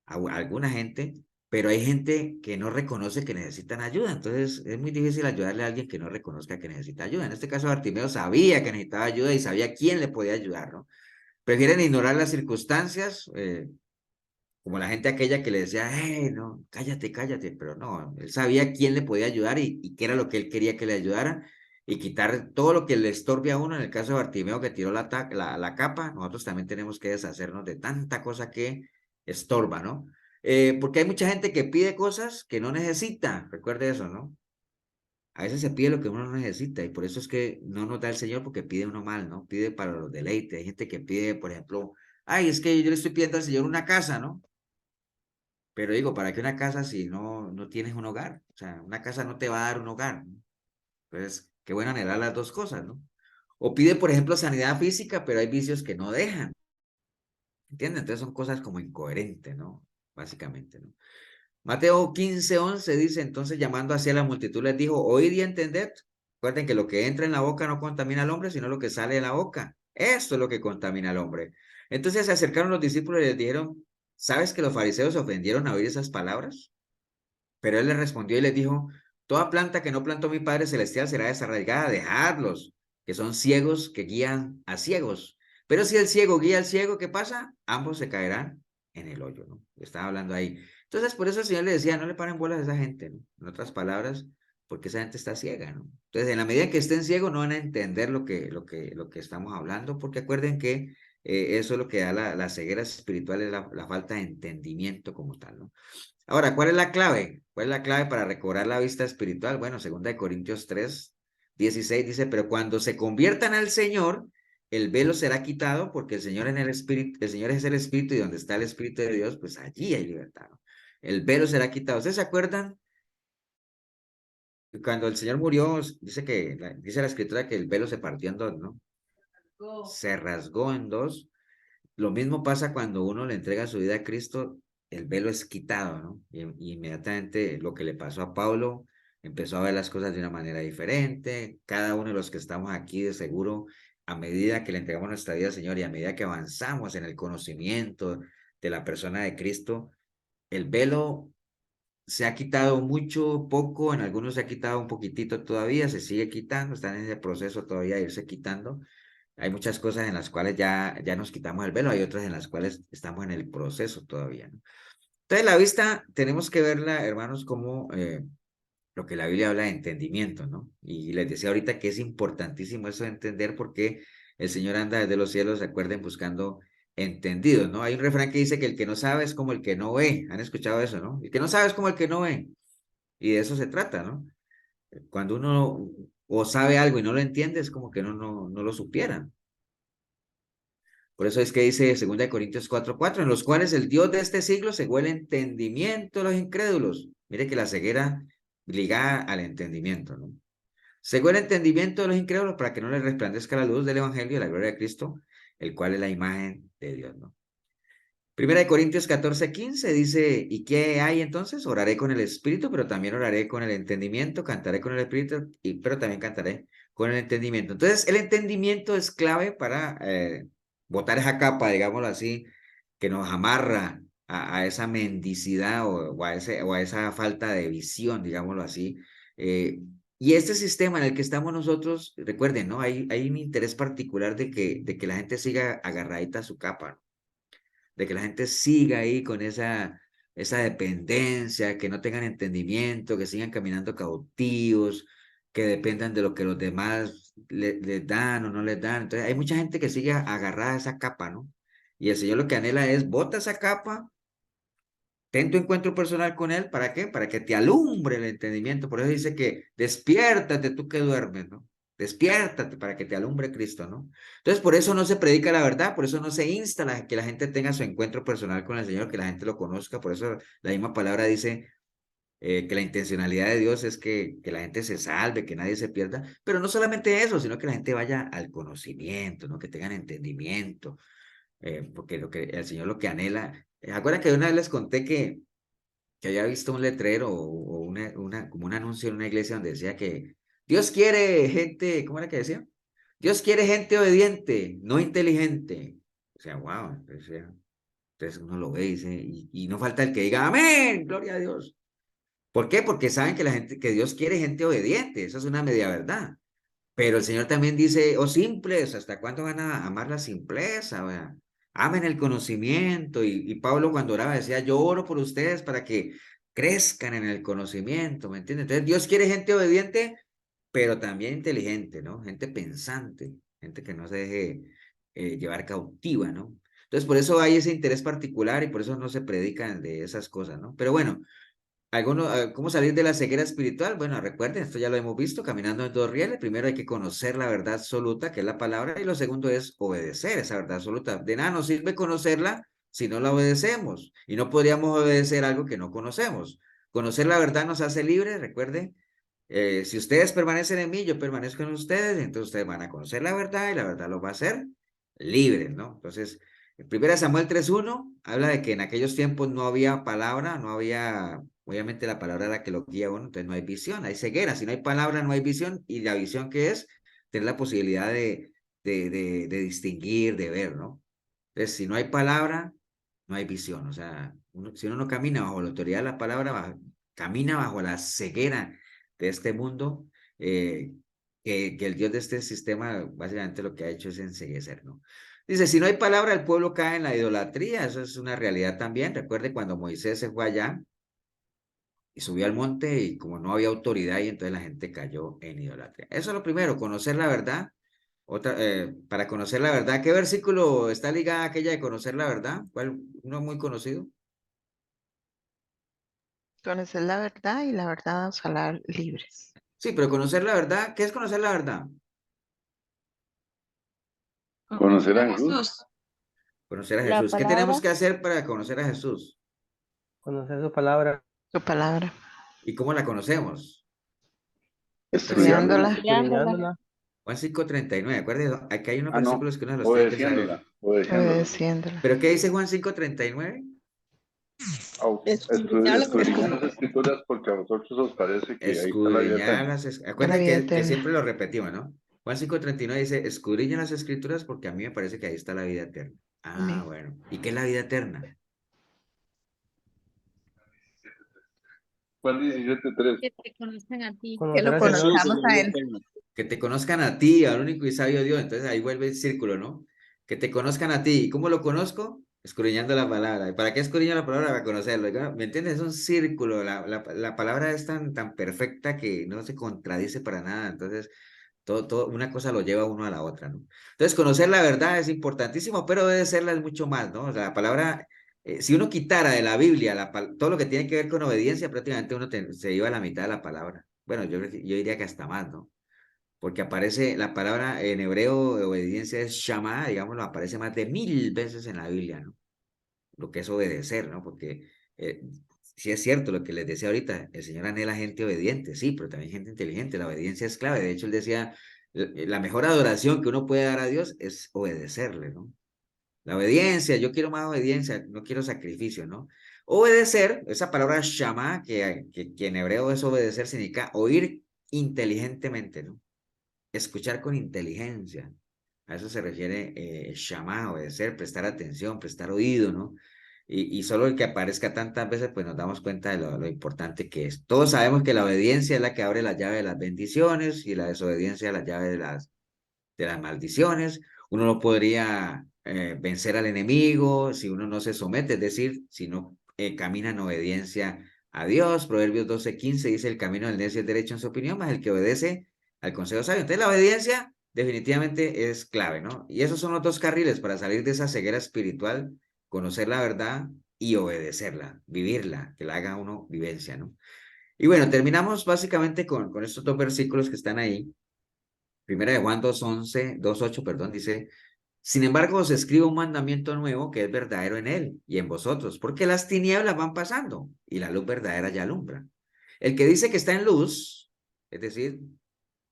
a alguna gente, pero hay gente que no reconoce que necesitan ayuda. Entonces es muy difícil ayudarle a alguien que no reconozca que necesita ayuda. En este caso Bartimeo sabía que necesitaba ayuda y sabía quién le podía ayudar, ¿no? Prefieren ignorar las circunstancias, como la gente aquella que le decía, no, cállate, cállate, pero no, él sabía quién le podía ayudar y qué era lo que él quería que le ayudara y quitar todo lo que le estorbe a uno. En el caso de Bartimeo que tiró la capa, nosotros también tenemos que deshacernos de tanta cosa que estorba, ¿no? Porque hay mucha gente que pide cosas que no necesita, recuerde eso, ¿no? A veces se pide lo que uno no necesita y por eso es que no nos da el Señor porque pide uno mal, ¿no? Pide para los deleites. Hay gente que pide, por ejemplo, ay, es que yo le estoy pidiendo al Señor una casa, ¿no? Pero digo, ¿para qué una casa si no tienes un hogar? O sea, una casa no te va a dar un hogar, ¿no? Entonces, qué bueno anhelar las dos cosas, ¿no? O pide, por ejemplo, sanidad física, pero hay vicios que no dejan. ¿Entienden? Entonces son cosas como incoherentes, ¿no? Básicamente, ¿no? Mateo 15:11 dice, entonces llamando hacia la multitud les dijo, oíd y entended. Recuerden que lo que entra en la boca no contamina al hombre, sino lo que sale de la boca. Esto es lo que contamina al hombre. Entonces se acercaron los discípulos y les dijeron, ¿sabes que los fariseos se ofendieron a oír esas palabras? Pero él les respondió y les dijo, toda planta que no plantó mi Padre Celestial será desarraigada, dejadlos, que son ciegos que guían a ciegos. Pero si el ciego guía al ciego, ¿qué pasa? Ambos se caerán en el hoyo, ¿no? Estaba hablando ahí. Entonces, por eso el Señor le decía, no le paren bolas a esa gente, ¿no? En otras palabras, porque esa gente está ciega, ¿no? Entonces, en la medida que estén ciegos, no van a entender lo que estamos hablando, porque acuerden que eso es lo que da la ceguera espiritual, es la falta de entendimiento como tal, ¿no? Ahora, ¿cuál es la clave? ¿Cuál es la clave para recobrar la vista espiritual? Bueno, 2 Corintios 3:16 dice, pero cuando se conviertan al Señor, el velo será quitado porque el Señor en el Espíritu, el Señor es el Espíritu y donde está el Espíritu de Dios, pues allí hay libertad, ¿no? El velo será quitado. ¿Ustedes se acuerdan? Cuando el Señor murió, dice la Escritura que el velo se partió en dos, ¿no? Se rasgó en dos. Lo mismo pasa cuando uno le entrega su vida a Cristo, el velo es quitado, ¿no? Y inmediatamente lo que le pasó a Pablo, empezó a ver las cosas de una manera diferente. Cada uno de los que estamos aquí, de seguro, a medida que le entregamos nuestra vida al Señor y a medida que avanzamos en el conocimiento de la persona de Cristo, el velo se ha quitado mucho, poco, en algunos se ha quitado un poquitito todavía, se sigue quitando, están en ese proceso todavía de irse quitando. Hay muchas cosas en las cuales ya nos quitamos el velo, hay otras en las cuales estamos en el proceso todavía, ¿no? Entonces la vista tenemos que verla, hermanos, como lo que la Biblia habla de entendimiento, ¿no? Y les decía ahorita que es importantísimo eso de entender porque el Señor anda desde los cielos, recuerden, buscando entendidos, ¿no? Hay un refrán que dice que el que no sabe es como el que no ve. ¿Han escuchado eso, no? El que no sabe es como el que no ve. Y de eso se trata, ¿no? Cuando uno o sabe algo y no lo entiende, es como que no lo supiera. Por eso es que dice 2 Corintios 4:4, en los cuales el Dios de este siglo cegó el entendimiento de los incrédulos. Mire que la ceguera ligada al entendimiento, ¿no? Cegó el entendimiento de los incrédulos para que no les resplandezca la luz del Evangelio de la gloria de Cristo, el cual es la imagen de Dios, ¿no? 1 Corintios 14:15 dice, ¿y qué hay entonces? Oraré con el Espíritu, pero también oraré con el entendimiento, cantaré con el Espíritu, pero también cantaré con el entendimiento. Entonces, el entendimiento es clave para botar esa capa, digámoslo así, que nos amarra a esa mendicidad o a esa falta de visión, digámoslo así. Y este sistema en el que estamos nosotros, recuerden, ¿no? Hay un interés particular de que la gente siga agarradita a su capa, ¿no? De que la gente siga ahí con esa dependencia, que no tengan entendimiento, que sigan caminando cautivos, que dependan de lo que los demás les dan o no les dan. Entonces, hay mucha gente que sigue agarrada a esa capa, ¿no? Y el Señor lo que anhela es, bota esa capa, ten tu encuentro personal con Él, ¿para qué? Para que te alumbre el entendimiento. Por eso dice que despiértate tú que duermes, ¿no? Despiértate para que te alumbre Cristo, ¿no? Entonces, por eso no se predica la verdad, por eso no se insta que la gente tenga su encuentro personal con el Señor, que la gente lo conozca, por eso la misma palabra dice que la intencionalidad de Dios es que la gente se salve, que nadie se pierda, pero no solamente eso, sino que la gente vaya al conocimiento, ¿no? Que tengan entendimiento, porque el Señor lo que anhela. ¿Acuerdan que una vez les conté que había visto un letrero o como un anuncio en una iglesia donde decía que Dios quiere gente, ¿cómo era que decía? Dios quiere gente obediente, no inteligente. O sea, wow, entonces uno lo ve y dice, y no falta el que diga, amén, gloria a Dios. ¿Por qué? Porque saben que Dios quiere gente obediente, eso es una media verdad. Pero el Señor también dice, oh simples, ¿hasta cuándo van a amar la simpleza? Vea? Amen el conocimiento. Y Pablo cuando oraba decía, yo oro por ustedes para que crezcan en el conocimiento, ¿me entiendes? Entonces Dios quiere gente obediente, pero también inteligente, ¿no? Gente pensante, gente que no se deje llevar cautiva, ¿no? Entonces por eso hay ese interés particular y por eso no se predican de esas cosas, ¿no? Pero bueno. ¿Cómo salir de la ceguera espiritual? Bueno, recuerden, esto ya lo hemos visto, caminando en dos rieles. Primero hay que conocer la verdad absoluta, que es la palabra, y lo segundo es obedecer esa verdad absoluta. De nada nos sirve conocerla si no la obedecemos, y no podríamos obedecer algo que no conocemos. Conocer la verdad nos hace libres, recuerden. Si ustedes permanecen en mí, yo permanezco en ustedes, entonces ustedes van a conocer la verdad y la verdad los va a hacer libres, ¿no? Entonces, en 1 Samuel 3:1 habla de que en aquellos tiempos no había palabra, no había, obviamente la palabra era la que lo guía a uno, entonces no hay visión, hay ceguera, si no hay palabra no hay visión, y la visión que es tener la posibilidad de distinguir, de ver, ¿no? Entonces, si no hay palabra, no hay visión, o sea, si uno no camina bajo la autoridad de la palabra, camina bajo la ceguera de este mundo, que el Dios de este sistema básicamente lo que ha hecho es enceguecer, ¿no? Dice, si no hay palabra, el pueblo cae en la idolatría, eso es una realidad también. Recuerde cuando Moisés se fue allá y subió al monte y como no había autoridad y entonces la gente cayó en idolatría. Eso es lo primero, conocer la verdad. Para conocer la verdad, ¿qué versículo está ligada a aquella de conocer la verdad? ¿Cuál? Uno muy conocido. Conocer la verdad y la verdad os hará libres. Sí, pero conocer la verdad, ¿qué es conocer la verdad? Conocer a Jesús. Conocer a La Jesús. ¿Qué tenemos palabra, que hacer para conocer a Jesús? Conocer su palabra, Su palabra. ¿Y cómo la conocemos? Estudiándola. escudriñándola, Juan 5:39, acuérdense, aquí hay unos Ah, no. versículos que uno los tiene que saber. Obedeciéndola. Obedeciéndola. Obedeciéndola. ¿Pero qué dice Juan 5:39? Escudriñar las escrituras porque a vosotros os parece que ahí está la vida eterna. Acuérdense vida que eterna. siempre lo repetimos, ¿no? Juan 5:39 dice, escudriñan las escrituras porque a mí me parece que ahí está la vida eterna. Ah, Amén. bueno. ¿Y qué es la vida eterna? Juan 17:3. Que te conozcan a ti. Que conocer lo a Jesús Jesús, es conozcamos la a vida Él. eterna. Que te conozcan a ti, al único y sabio Dios. Entonces ahí vuelve el círculo, ¿no? Que te conozcan a ti. ¿Y cómo lo conozco? Escudriñando la palabra. ¿Y para qué escudriño la palabra? Para conocerlo. ¿Me entiendes? Es un círculo. La palabra es tan perfecta que no se contradice para nada. Entonces, una cosa lo lleva uno a la otra, ¿no? Entonces, conocer la verdad es importantísimo, pero obedecerla es mucho más, ¿no? O sea, la palabra, si uno quitara de la Biblia todo lo que tiene que ver con obediencia, prácticamente uno se iba a la mitad de la palabra. Bueno, yo diría que hasta más, ¿no? Porque aparece la palabra en hebreo de obediencia es shama, digámoslo, aparece más de 1000 veces en la Biblia, ¿no? Lo que es obedecer, ¿no? Porque sí es cierto lo que les decía ahorita, el Señor anhela gente obediente, sí, pero también gente inteligente, la obediencia es clave. De hecho, él decía, la mejor adoración que uno puede dar a Dios es obedecerle, ¿no? La obediencia, yo quiero más obediencia, no quiero sacrificio, ¿no? Obedecer, esa palabra shama, que en hebreo es obedecer, significa oír inteligentemente, ¿no? Escuchar con inteligencia. A eso se refiere shama, obedecer, prestar atención, prestar oído, ¿no? Y solo el que aparezca tantas veces, pues nos damos cuenta de lo importante que es. Todos sabemos que la obediencia es la que abre la llave de las bendiciones y la desobediencia es la llave de las maldiciones. Uno no podría vencer al enemigo si uno no se somete, es decir, si no camina en obediencia a Dios. Proverbios 12:15 dice, el camino del necio es derecho en su opinión, más el que obedece al consejo sabio. Entonces la obediencia definitivamente es clave, ¿no? Y esos son los dos carriles para salir de esa ceguera espiritual, conocer la verdad y obedecerla, vivirla, que la haga uno vivencia, ¿no? Y bueno, terminamos básicamente con estos dos versículos que están ahí. Primera de Juan 2:8, perdón, dice, sin embargo, os escribo un mandamiento nuevo que es verdadero en él y en vosotros, porque las tinieblas van pasando y la luz verdadera ya alumbra. El que dice que está en luz, es decir,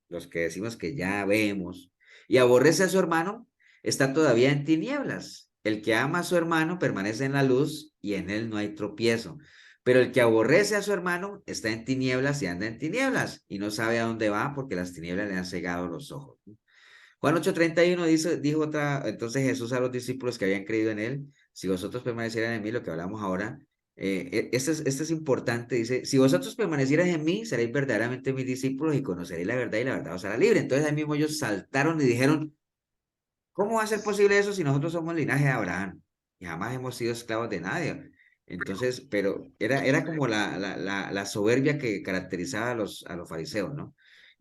los que decimos que ya vemos, y aborrece a su hermano, está todavía en tinieblas. El que ama a su hermano permanece en la luz y en él no hay tropiezo. Pero el que aborrece a su hermano está en tinieblas y anda en tinieblas y no sabe a dónde va porque las tinieblas le han cegado los ojos. Juan 8:31 dijo entonces Jesús a los discípulos que habían creído en él, si vosotros permanecieran en mí, lo que hablamos ahora, este es importante, dice, si vosotros permanecieran en mí, seréis verdaderamente mis discípulos y conoceréis la verdad y la verdad os hará libre. Entonces ahí mismo ellos saltaron y dijeron, ¿cómo va a ser posible eso si nosotros somos linaje de Abraham y jamás hemos sido esclavos de nadie? Entonces, pero era como la soberbia que caracterizaba a los fariseos, ¿no?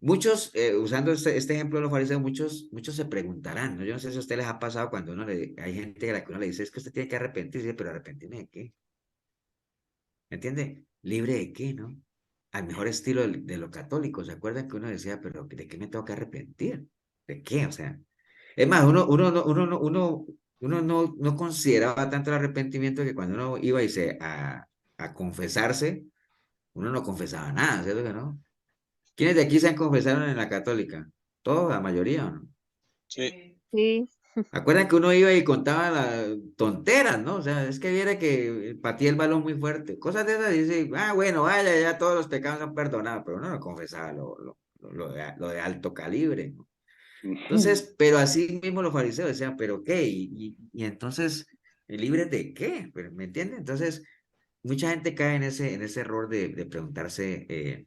Muchos, usando este ejemplo de los fariseos, muchos se preguntarán, ¿no? Yo no sé si a ustedes les ha pasado cuando hay gente a la que uno le dice, es que usted tiene que arrepentirse, pero ¿arrepentirme de qué? ¿Me entiende? ¿Libre de qué, no? Al mejor estilo de lo católico, ¿se acuerdan que uno decía, pero ¿de qué me tengo que arrepentir? ¿De qué? O sea, es más, uno no consideraba tanto el arrepentimiento que cuando uno iba a confesarse, uno no confesaba nada, ¿cierto que no? ¿Quiénes de aquí se han confesado en la católica? Todos, la mayoría, ¿o no? Sí. Sí, ¿Acuerdan que uno iba y contaba las tonteras, ¿no? O sea, es que viera que pateé el balón muy fuerte. Cosas de esas, dice, bueno, vaya, ya todos los pecados son perdonados, pero uno no confesaba lo de alto calibre, ¿no? Entonces, pero así mismo los fariseos decían, ¿pero qué? Y entonces, ¿libres de qué? Pero, ¿me entienden? Entonces, mucha gente cae en ese error de preguntarse,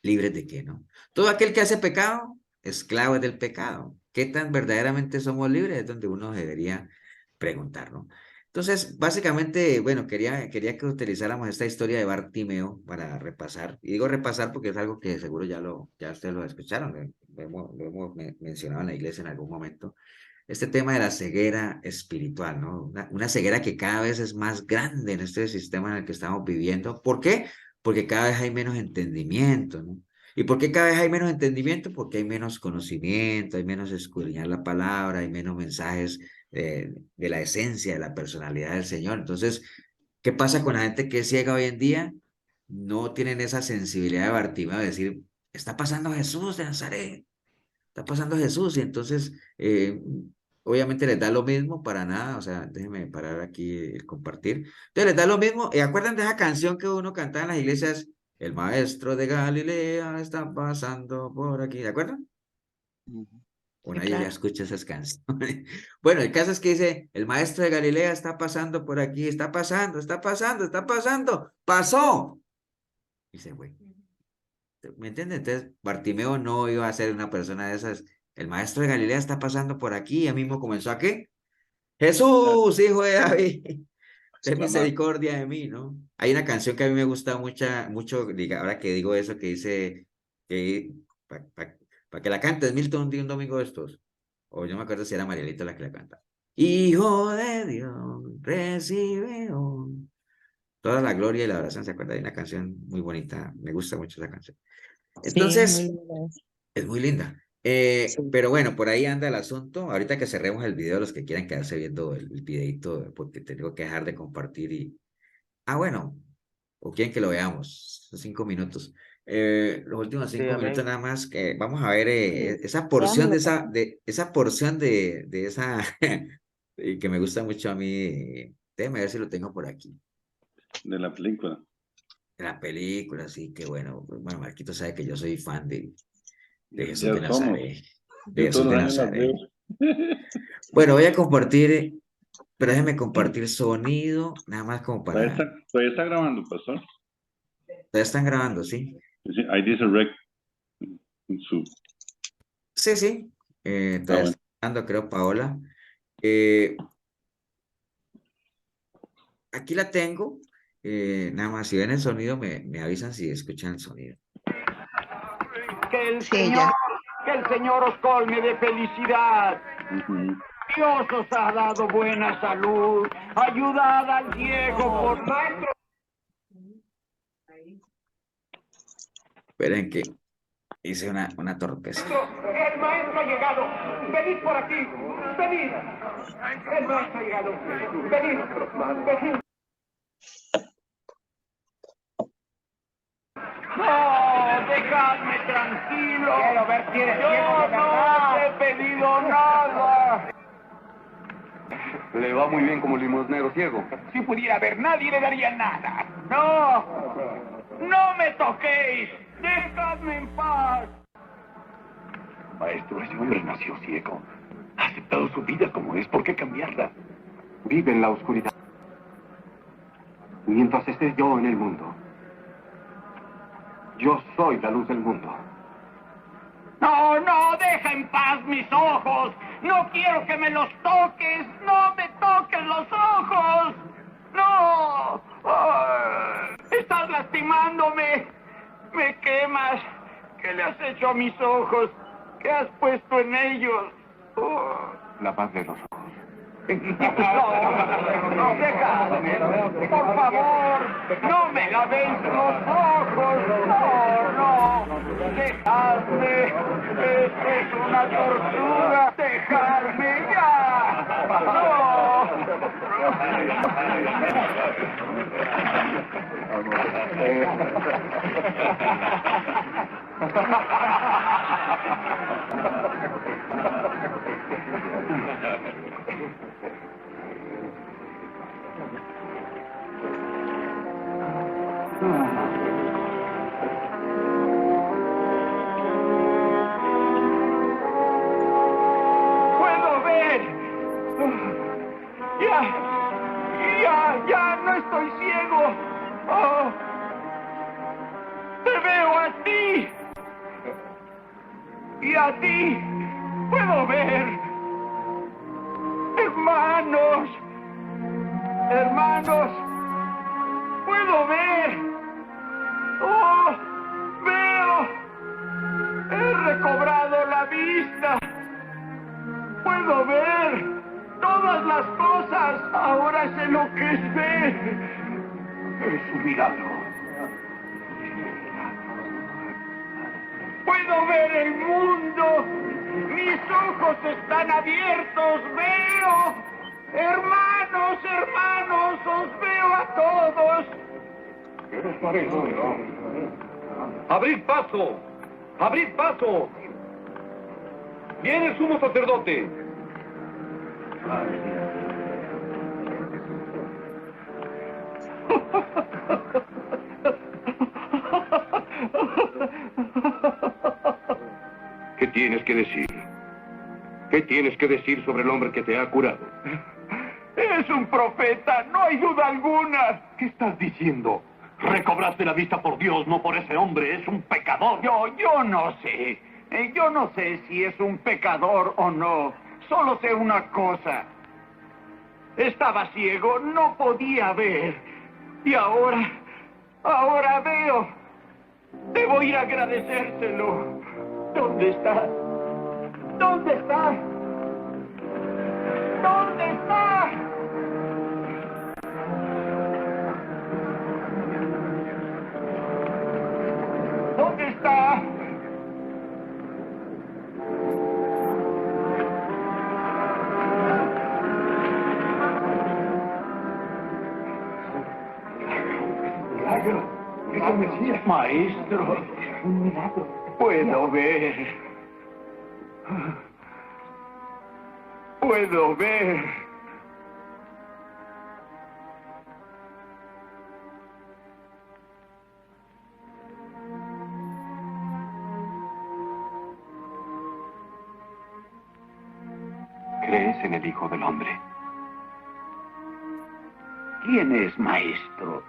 ¿libres de qué, no? Todo aquel que hace pecado, esclavo es del pecado. ¿Qué tan verdaderamente somos libres? Es donde uno debería preguntar, ¿no? Entonces, básicamente, bueno, quería que utilizáramos esta historia de Bartimeo para repasar. Y digo repasar porque es algo que seguro ya ustedes lo escucharon, lo hemos mencionado en la iglesia en algún momento. Este tema de la ceguera espiritual, ¿no? Una ceguera que cada vez es más grande en este sistema en el que estamos viviendo. ¿Por qué? Porque cada vez hay menos entendimiento, ¿no? ¿Y por qué cada vez hay menos entendimiento? Porque hay menos conocimiento, hay menos escudriñar la palabra, hay menos mensajes de la esencia, de la personalidad del Señor. Entonces, ¿qué pasa con la gente que es ciega hoy en día? No tienen esa sensibilidad de Bartimeo de decir, está pasando Jesús de Nazaret, está pasando Jesús, y entonces, obviamente les da lo mismo para nada, o sea, déjenme parar aquí el compartir. Entonces les da lo mismo, y acuerdan de esa canción que uno cantaba en las iglesias, el maestro de Galilea está pasando por aquí, ¿de acuerdo? O Sí, nadie ya claro. escucha esas canciones. Bueno, el caso es que dice, el maestro de Galilea está pasando por aquí, está pasando, está pasando, está pasando, pasó. Y se fue. ¿Me entiendes? Entonces, Bartimeo no iba a ser una persona de esas. El maestro de Galilea está pasando por aquí, y ya mismo comenzó a ¿qué? Jesús, hijo de David, ten Exclamar. misericordia de mí, ¿no? Hay una canción que a mí me gusta mucho, ahora que digo eso, que dice, que para que la cantes, Milton, un domingo de estos. O yo me acuerdo si era Marielita la que la canta. Hijo de Dios, recibe hoy toda la gloria y la oración. ¿Se acuerda? Hay una canción muy bonita, me gusta mucho esa canción. Sí, muy Entonces, linda. es muy linda. Sí. Pero bueno, por ahí anda el asunto. Ahorita que cerremos el video, los que quieran quedarse viendo el videito, porque tengo que dejar de compartir bueno, o quieren que lo veamos, son 5 minutos. Los últimos Sí, 5 minutos amén. nada más, que vamos a ver Sí, esa porción veámoslo, pastor. de esa porción de esa que me gusta mucho a mí. Déjame ver si lo tengo por aquí. De la película. La película, sí, que bueno. Bueno, Marquito sabe que yo soy fan de Jesús de Ya somos. Nazaret. De Yo todos Jesús los de años las veo. Nazaret. Bueno, voy a compartir, pero déjeme compartir sonido, nada más como para... Todavía está grabando, pastor. Ya están grabando, ¿sí? Sí, ahí dice rec en su. Sí, sí. Todavía Bueno. está grabando, creo, Paola. Eh, Aquí la tengo. Nada más, si ven el sonido, me avisan si escuchan el sonido. Sí, ya. Que el Señor os colme de felicidad. Dios os ha dado buena salud. Ayudad al ciego por nuestro. Esperen que Hice una torpeza. El maestro ha llegado. Venid por aquí. Venid. El maestro ha llegado. Venid. Venid. No, dejadme tranquilo. Quiero ver si eres ciego de verdad. No he pedido nada. Le va muy bien como limosnero ciego. Si pudiera ver, nadie le daría nada. No. No me toquéis. Dejadme en paz. Maestro, ese hombre nació ciego. Ha aceptado su vida como es. ¿Por qué cambiarla? Vive en la oscuridad. Mientras esté yo en el mundo. Yo soy la luz del mundo. No, no, deja en paz mis ojos. No quiero que me los toques. No me toques los ojos. No. Estás lastimándome. Me quemas. ¿Qué le has hecho a mis ojos? ¿Qué has puesto en ellos? La paz de los ojos. No, déjame. Por favor, no me lavéis los ojos. No, dejadme. Esto es una tortura. Dejadme ya. ¡Puedo ver! Ya no estoy ciego. Oh, te veo a ti. Y a ti puedo ver. Hermanos. Hermanos. Puedo ver. Oh, veo. He recobrado la vista. Puedo ver todas las cosas. Ahora sé lo que es ver. Es un milagro. Puedo ver el mundo. Mis ojos están abiertos. Veo. Hermanos, os veo a todos. ¿Qué les parece? ¡Abrid paso! ¡Abrid paso! ¡Viene el sumo sacerdote! ¿Qué tienes que decir? ¿Qué tienes que decir sobre el hombre que te ha curado? Es un profeta, no hay duda alguna. ¿Qué estás diciendo? Recobraste la vista por Dios, no por ese hombre. Es un pecador. Yo no sé. Yo no sé si es un pecador o no. Solo sé una cosa. Estaba ciego, no podía ver. Y ahora veo. Debo ir a agradecérselo. ¿Dónde está? ¿Dónde está? ¿Dónde está? ¿Dónde está? Es el Mesías. Maestro, Un milagro. puedo ver. Puedo ver. ¿Crees en el Hijo del Hombre? ¿Quién es maestro?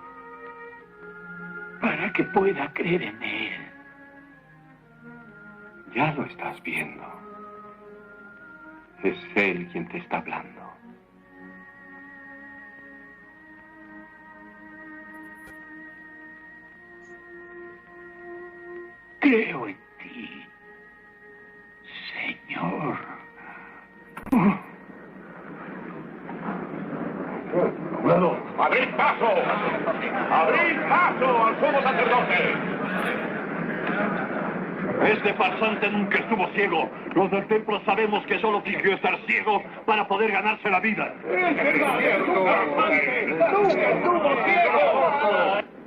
Para que pueda creer en él. Ya lo estás viendo. Es Él quien te está hablando. Creo en ti, Señor. ¡Cuidado! ¡Abrid paso! ¡Abrid paso al sumo sacerdote! Este farsante nunca estuvo ciego. Los del templo sabemos que solo fingió estar ciego para poder ganarse la vida.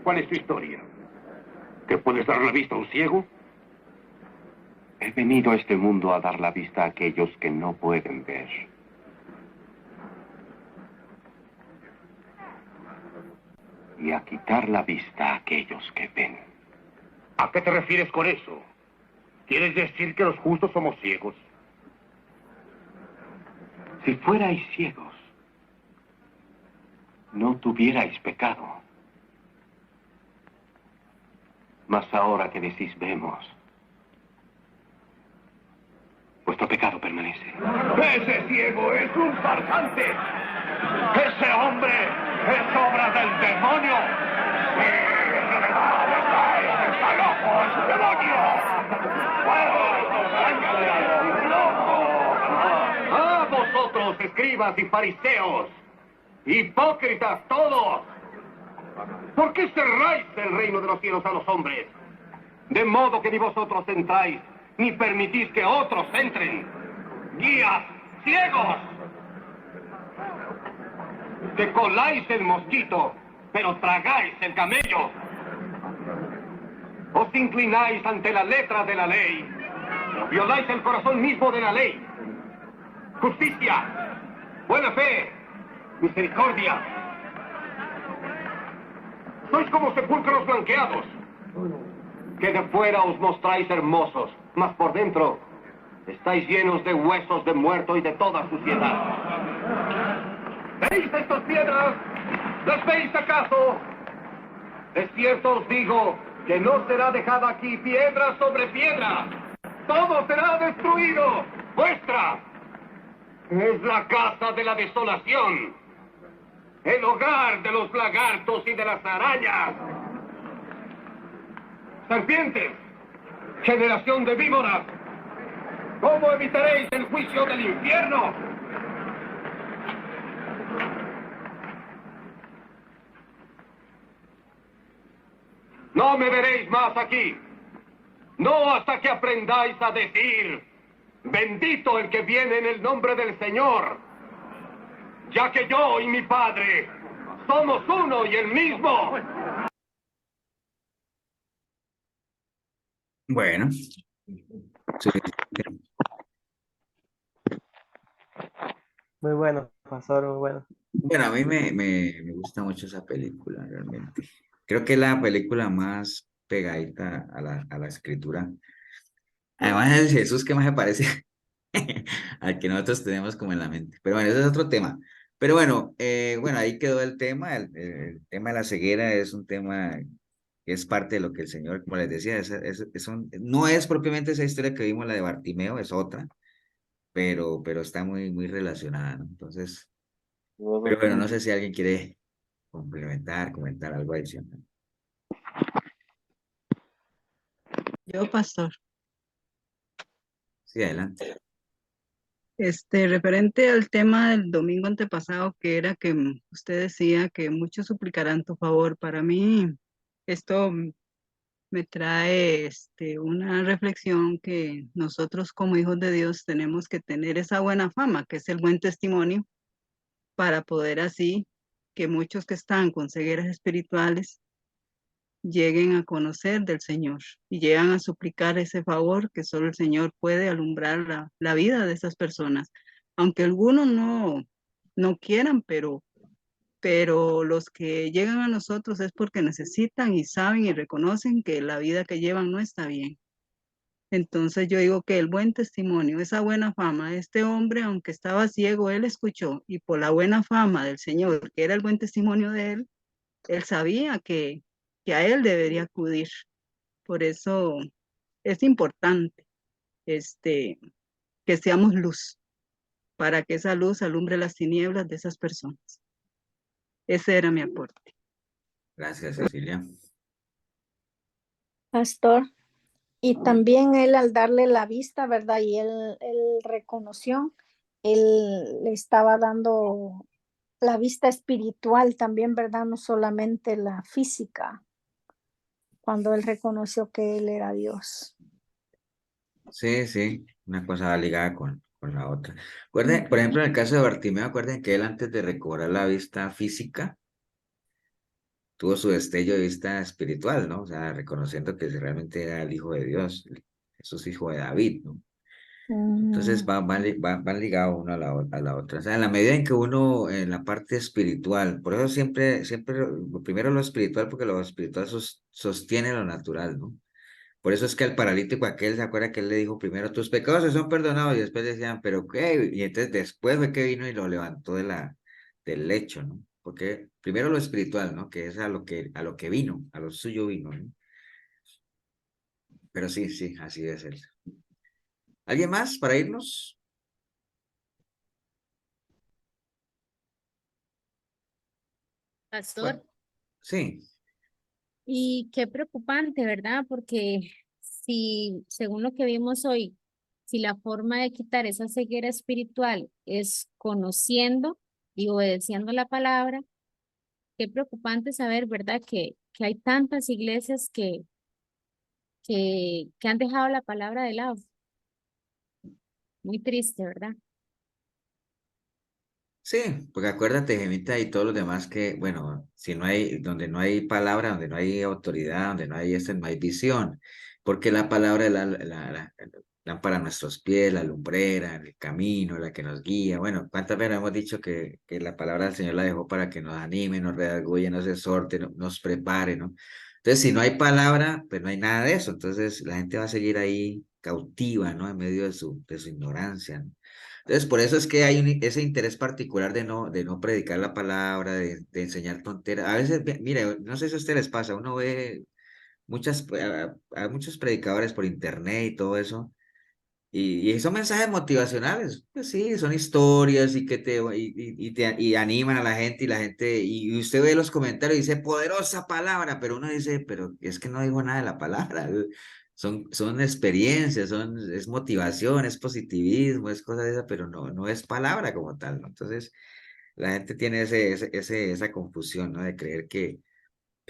¿Cuál es tu historia? ¿Que puedes dar la vista a un ciego? He venido a este mundo a dar la vista a aquellos que no pueden ver. Y a quitar la vista a aquellos que ven. ¿A qué te refieres con eso? ¿Quieres decir que los justos somos ciegos? Si fuerais ciegos, no tuvierais pecado. Mas ahora que decís vemos, vuestro pecado permanece. ¡Ese ciego es un farsante! ¡Ese hombre es obra del demonio! ¡Está loco, es un demonio! ¡Ah, vosotros, escribas y fariseos! ¡Hipócritas todos! ¿Por qué cerráis el reino de los cielos a los hombres? De modo que ni vosotros entráis, ni permitís que otros entren. ¡Guías ciegos! Que coláis el mosquito, pero tragáis el camello. Os inclináis ante la letra de la ley. Violáis el corazón mismo de la ley. Justicia, buena fe, misericordia. Sois como sepulcros blanqueados, que de fuera os mostráis hermosos, mas por dentro estáis llenos de huesos de muerto y de toda suciedad. ¿Veis estas piedras? ¿Las veis acaso? Es cierto os digo que no será dejada aquí piedra sobre piedra. Todo será destruido. Vuestra es la casa de la desolación, el hogar de los lagartos y de las arañas. Serpientes, generación de víboras, ¿cómo evitaréis el juicio del infierno? No me veréis más aquí. No hasta que aprendáis a decir: bendito el que viene en el nombre del Señor. Ya que yo y mi Padre somos uno y el mismo. Bueno, suficiente. Muy bueno, pastor, muy bueno. Bueno, a mí me gusta mucho esa película, realmente. Creo que es la película más pegadita a la escritura. Además, el Jesús que más me parece al que nosotros tenemos como en la mente. Pero bueno, ese es otro tema. Pero bueno, bueno, ahí quedó el tema. El tema de la ceguera es un tema que es parte de lo que el Señor, como les decía, no es propiamente esa historia que vimos, la de Bartimeo, es otra, pero está muy relacionada, ¿no? Entonces, pero bueno, no sé si alguien quiere complementar, comentar algo adicional. Yo, pastor, Sí, adelante. referente al tema del domingo antepasado, que era que usted decía que muchos suplicarán tu favor. Para mí, esto me trae una reflexión que nosotros como hijos de Dios tenemos que tener esa buena fama, que es el buen testimonio, para poder así que muchos que están con cegueras espirituales lleguen a conocer del Señor y llegan a suplicar ese favor que solo el Señor puede alumbrar la vida de esas personas. Aunque algunos no quieran, pero los que llegan a nosotros es porque necesitan y saben y reconocen que la vida que llevan no está bien. Entonces yo digo que el buen testimonio, esa buena fama, este hombre, aunque estaba ciego, él escuchó, y por la buena fama del Señor, que era el buen testimonio de él sabía que a él debería acudir. Por eso es importante que seamos luz, para que esa luz alumbre las tinieblas de esas personas. Ese era mi aporte. Gracias, Cecilia. Pastor, y también él al darle la vista, ¿verdad? Y él reconoció, él le estaba dando la vista espiritual también, ¿verdad? No solamente la física, cuando él reconoció que él era Dios. Sí, sí, una cosa va ligada con la otra. Recuerden, por ejemplo, en el caso de Bartimeo, acuerden que él antes de recobrar la vista física, tuvo su destello de vista espiritual, ¿no? O sea, reconociendo que realmente era el Hijo de Dios, Jesús hijo de David, ¿no? Entonces van ligados uno a a la otra. O sea, en la medida en que uno, en la parte espiritual, por eso siempre, primero lo espiritual, porque lo espiritual sostiene lo natural, ¿no? Por eso es que al paralítico aquel, ¿se acuerda que él le dijo primero, tus pecados se son perdonados? Y después decían, ¿pero qué? Y entonces después fue que vino y lo levantó del lecho, ¿no? Porque primero lo espiritual, ¿no? Que es a lo que vino, a lo suyo vino, ¿no? Pero sí, sí, así es él. ¿Alguien más para irnos? Pastor, Bueno, sí, y qué preocupante, ¿verdad? Porque si, según lo que vimos hoy, si la forma de quitar esa ceguera espiritual es conociendo y obedeciendo la palabra, qué preocupante saber, ¿verdad? Que hay tantas iglesias que han dejado la palabra de lado. Muy triste, ¿verdad? sí, porque acuérdate, Gemita, y todos los demás que, bueno, si no hay, donde no hay palabra, donde no hay autoridad, donde no hay no hay visión, porque la palabra es la lámpara a nuestros pies, la lumbrera, el camino, la que nos guía. Bueno, ¿cuántas veces hemos dicho que la palabra del Señor la dejó para que nos anime, nos redarguya, nos exhorte, nos prepare, ¿no? Entonces, si no hay palabra, pues no hay nada de eso. Entonces, la gente va a seguir ahí cautiva, ¿no? En medio de su ignorancia, ¿no? Entonces, por eso es que hay ese interés particular de no predicar la palabra, de enseñar tonteras. A veces, mire, no sé si a ustedes les pasa, uno ve a muchos predicadores por internet y todo eso, y son mensajes motivacionales, pues sí, son historias y que y animan a la gente y la gente, y usted ve los comentarios y dice, poderosa palabra, pero uno dice, pero es que no digo nada de la palabra, son experiencias, es motivación, es positivismo, es cosa de esa, pero no es palabra como tal, ¿no? Entonces, la gente tiene esa confusión, ¿no? De creer que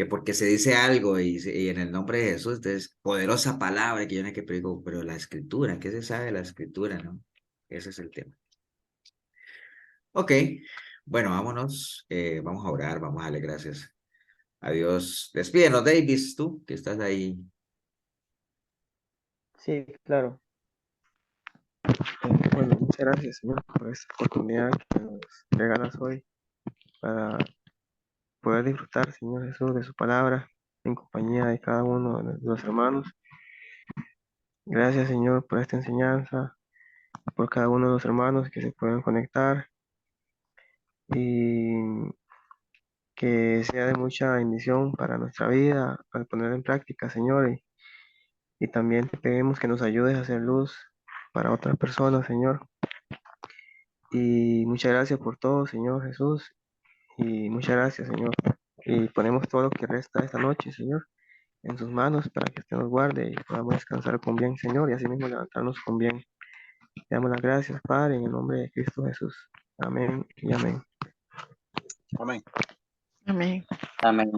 porque se dice algo y en el nombre de Jesús, entonces, poderosa palabra que yo no hay que predico, pero la escritura, ¿qué se sabe de la escritura, no? Ese es el tema. Ok, bueno, vámonos, vamos a orar, vamos a darle gracias a Dios. Despídenos, Davis, tú, que estás ahí. Sí, claro. Bueno, muchas gracias, Señor, por esta oportunidad que nos regalas hoy para poder disfrutar, Señor Jesús, de su palabra en compañía de cada uno de los hermanos. Gracias, Señor, por esta enseñanza, por cada uno de los hermanos que se pueden conectar y que sea de mucha bendición para nuestra vida, al poner en práctica, Señor, y también te pedimos que nos ayudes a hacer luz para otras personas, Señor. Y muchas gracias por todo, Señor Jesús, y muchas gracias, Señor. Y ponemos todo lo que resta esta noche, Señor, en sus manos para que usted nos guarde y podamos descansar con bien, Señor, y así mismo levantarnos con bien. Te damos las gracias, Padre, en el nombre de Cristo Jesús. Amén y amén. Amén. Amén. Amén.